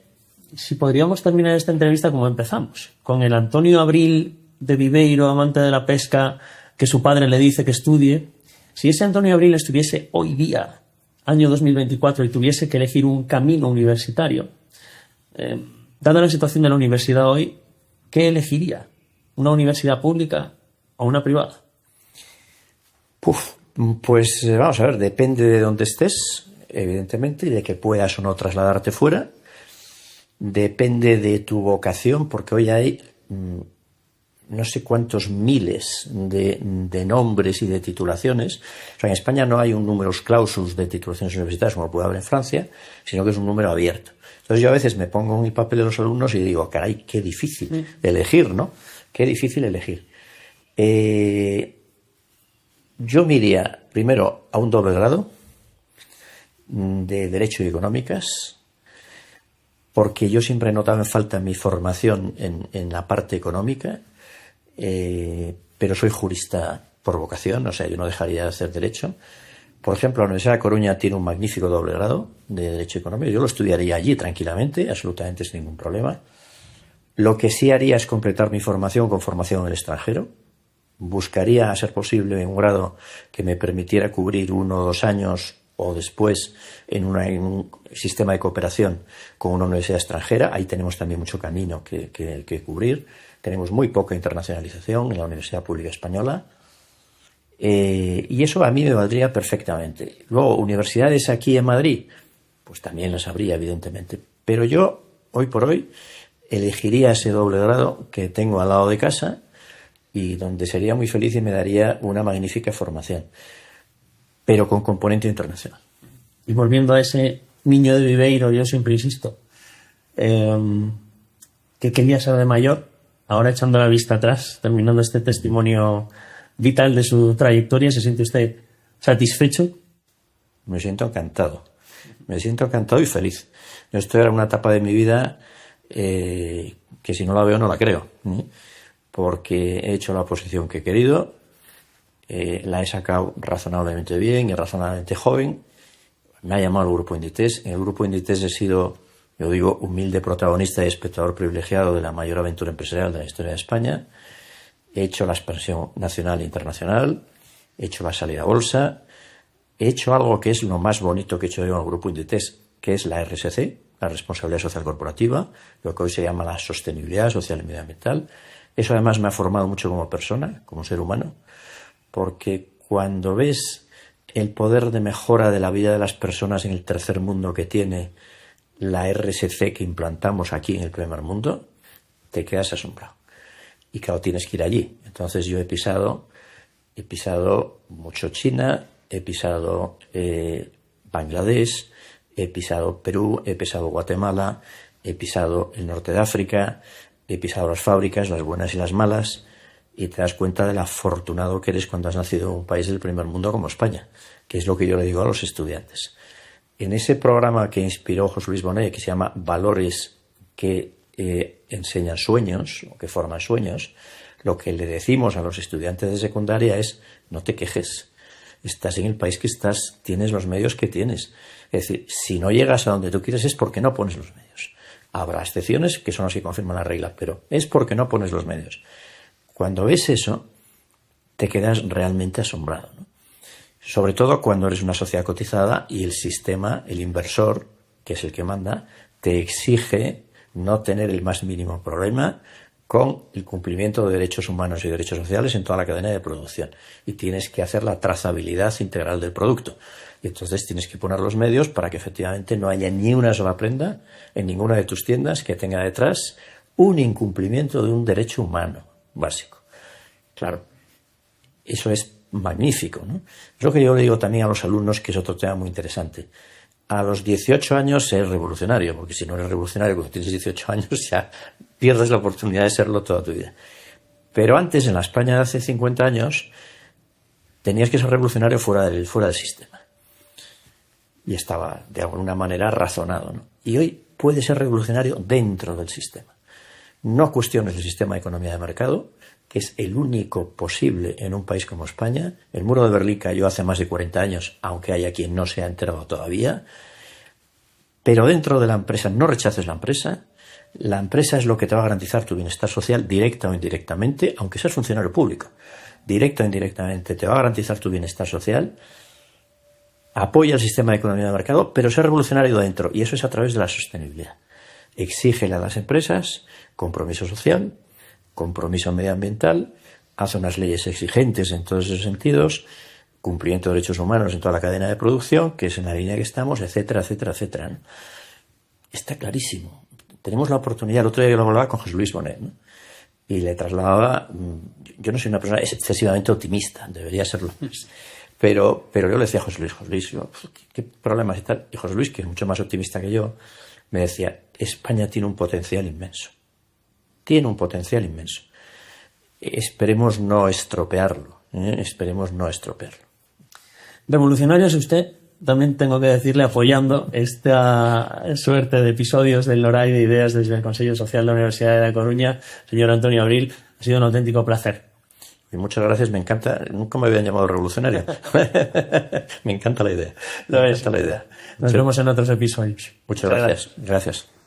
si podríamos terminar esta entrevista como empezamos, con el Antonio Abril de Viveiro, amante de la pesca, que su padre le dice que estudie. Si ese Antonio Abril estuviese hoy día, año 2024, y tuviese que elegir un camino universitario, dada la situación de la universidad hoy, ¿qué elegiría? ¿Una universidad pública o una privada? Pues vamos a ver, depende de dónde estés, evidentemente, y de que puedas o no trasladarte fuera. Depende de tu vocación, porque hoy hay no sé cuántos miles de nombres y de titulaciones. O sea, en España no hay un numerus clausus de titulaciones universitarias como puede haber en Francia, sino que es un número abierto. Entonces yo a veces me pongo en el papel de los alumnos y digo, caray, qué difícil elegir, ¿no? Qué difícil elegir. Yo me iría primero a un doble grado de Derecho y Económicas, porque yo siempre he notado en falta mi formación en la parte económica, pero soy jurista por vocación, o sea, yo no dejaría de hacer derecho. Por ejemplo, la Universidad de Coruña tiene un magnífico doble grado de Derecho Económico. Yo lo estudiaría allí tranquilamente, absolutamente sin ningún problema. Lo que sí haría es completar mi formación con formación en el extranjero. Buscaría, a ser posible, un grado que me permitiera cubrir 1 o 2 años o después en un sistema de cooperación con una universidad extranjera. Ahí tenemos también mucho camino que cubrir. Tenemos muy poca internacionalización en la Universidad Pública Española. Y eso a mí me valdría perfectamente. Luego, universidades aquí en Madrid, pues también las habría, evidentemente. Pero yo, hoy por hoy, elegiría ese doble grado que tengo al lado de casa y donde sería muy feliz y me daría una magnífica formación, pero con componente internacional. Y volviendo a ese niño de Viveiro, yo siempre insisto, ¿qué quería ser de mayor? Ahora, echando la vista atrás, terminando este testimonio vital de su trayectoria, ¿se siente usted satisfecho? Me siento encantado y feliz. Yo estoy en una etapa de mi vida que si no la veo no la creo, porque he hecho la oposición que he querido, la he sacado razonablemente bien y razonablemente joven. Me ha llamado el Grupo Inditex. En el Grupo Inditex he sido, yo digo, humilde protagonista y espectador privilegiado de la mayor aventura empresarial de la historia de España. He hecho la expansión nacional e internacional, he hecho la salida a bolsa, he hecho algo que es lo más bonito que he hecho yo en el Grupo Inditex, que es la RSC, la responsabilidad social corporativa, lo que hoy se llama la sostenibilidad social y medioambiental. Eso además me ha formado mucho como persona, como ser humano, porque cuando ves el poder de mejora de la vida de las personas en el tercer mundo que tiene la RSC que implantamos aquí en el primer mundo, te quedas asombrado. Y claro, tienes que ir allí. Entonces yo he pisado mucho China, he pisado Bangladesh, he pisado Perú, he pisado Guatemala, he pisado el norte de África, he pisado las fábricas, las buenas y las malas, y te das cuenta de lo afortunado que eres cuando has nacido en un país del primer mundo como España, que es lo que yo le digo a los estudiantes. En ese programa que inspiró José Luis Bonet, que se llama Valores que enseñan sueños o que forman sueños, lo que le decimos a los estudiantes de secundaria es: no te quejes, estás en el país que estás, tienes los medios que tienes. Es decir, si no llegas a donde tú quieres es porque no pones los medios. Habrá excepciones que son las que confirman la regla, pero es porque no pones los medios. Cuando ves eso, te quedas realmente asombrado, ¿no? Sobre todo cuando eres una sociedad cotizada y el sistema, el inversor, que es el que manda, te exige no tener el más mínimo problema con el cumplimiento de derechos humanos y derechos sociales en toda la cadena de producción. Y tienes que hacer la trazabilidad integral del producto. Y entonces tienes que poner los medios para que efectivamente no haya ni una sola prenda en ninguna de tus tiendas que tenga detrás un incumplimiento de un derecho humano básico. Claro, eso es magnífico, ¿no? Es lo que yo le digo también a los alumnos, que es otro tema muy interesante. A los 18 años eres revolucionario, porque si no eres revolucionario cuando tienes 18 años ya pierdes la oportunidad de serlo toda tu vida. Pero antes, en la España de hace 50 años, tenías que ser revolucionario fuera del sistema. Y estaba, de alguna manera, razonado, ¿no? Y hoy puedes ser revolucionario dentro del sistema. No cuestiones el sistema de economía de mercado, que es el único posible en un país como España. El muro de Berlín cayó hace más de 40 años, aunque haya quien no se ha enterado todavía. Pero dentro de la empresa, no rechaces la empresa. La empresa es lo que te va a garantizar tu bienestar social, directa o indirectamente, aunque seas funcionario público. Directa o indirectamente te va a garantizar tu bienestar social. Apoya el sistema de economía de mercado, pero sé revolucionario dentro. Y eso es a través de la sostenibilidad. Exígele a las empresas compromiso social, compromiso medioambiental, hace unas leyes exigentes en todos esos sentidos, cumplimiento de derechos humanos en toda la cadena de producción, que es en la línea que estamos, etcétera, etcétera, etcétera, ¿no? Está clarísimo. Tenemos la oportunidad, el otro día yo lo hablaba con José Luis Bonet, ¿no? Y le trasladaba, yo no soy una persona excesivamente optimista, debería serlo más, pero yo le decía a José Luis, ¿qué problemas y tal? Y José Luis, que es mucho más optimista que yo, me decía: España tiene un potencial inmenso. Tiene un potencial inmenso. Esperemos no estropearlo. Esperemos no estropearlo. Revolucionario es usted, también tengo que decirle, apoyando esta suerte de episodios del Noray de Ideas desde el Consejo Social de la Universidad de La Coruña, señor Antonio Abril, ha sido un auténtico placer. Y muchas gracias, me encanta, nunca me habían llamado revolucionario. Me encanta la idea. Nos vemos en otros episodios. Muchas gracias. Gracias.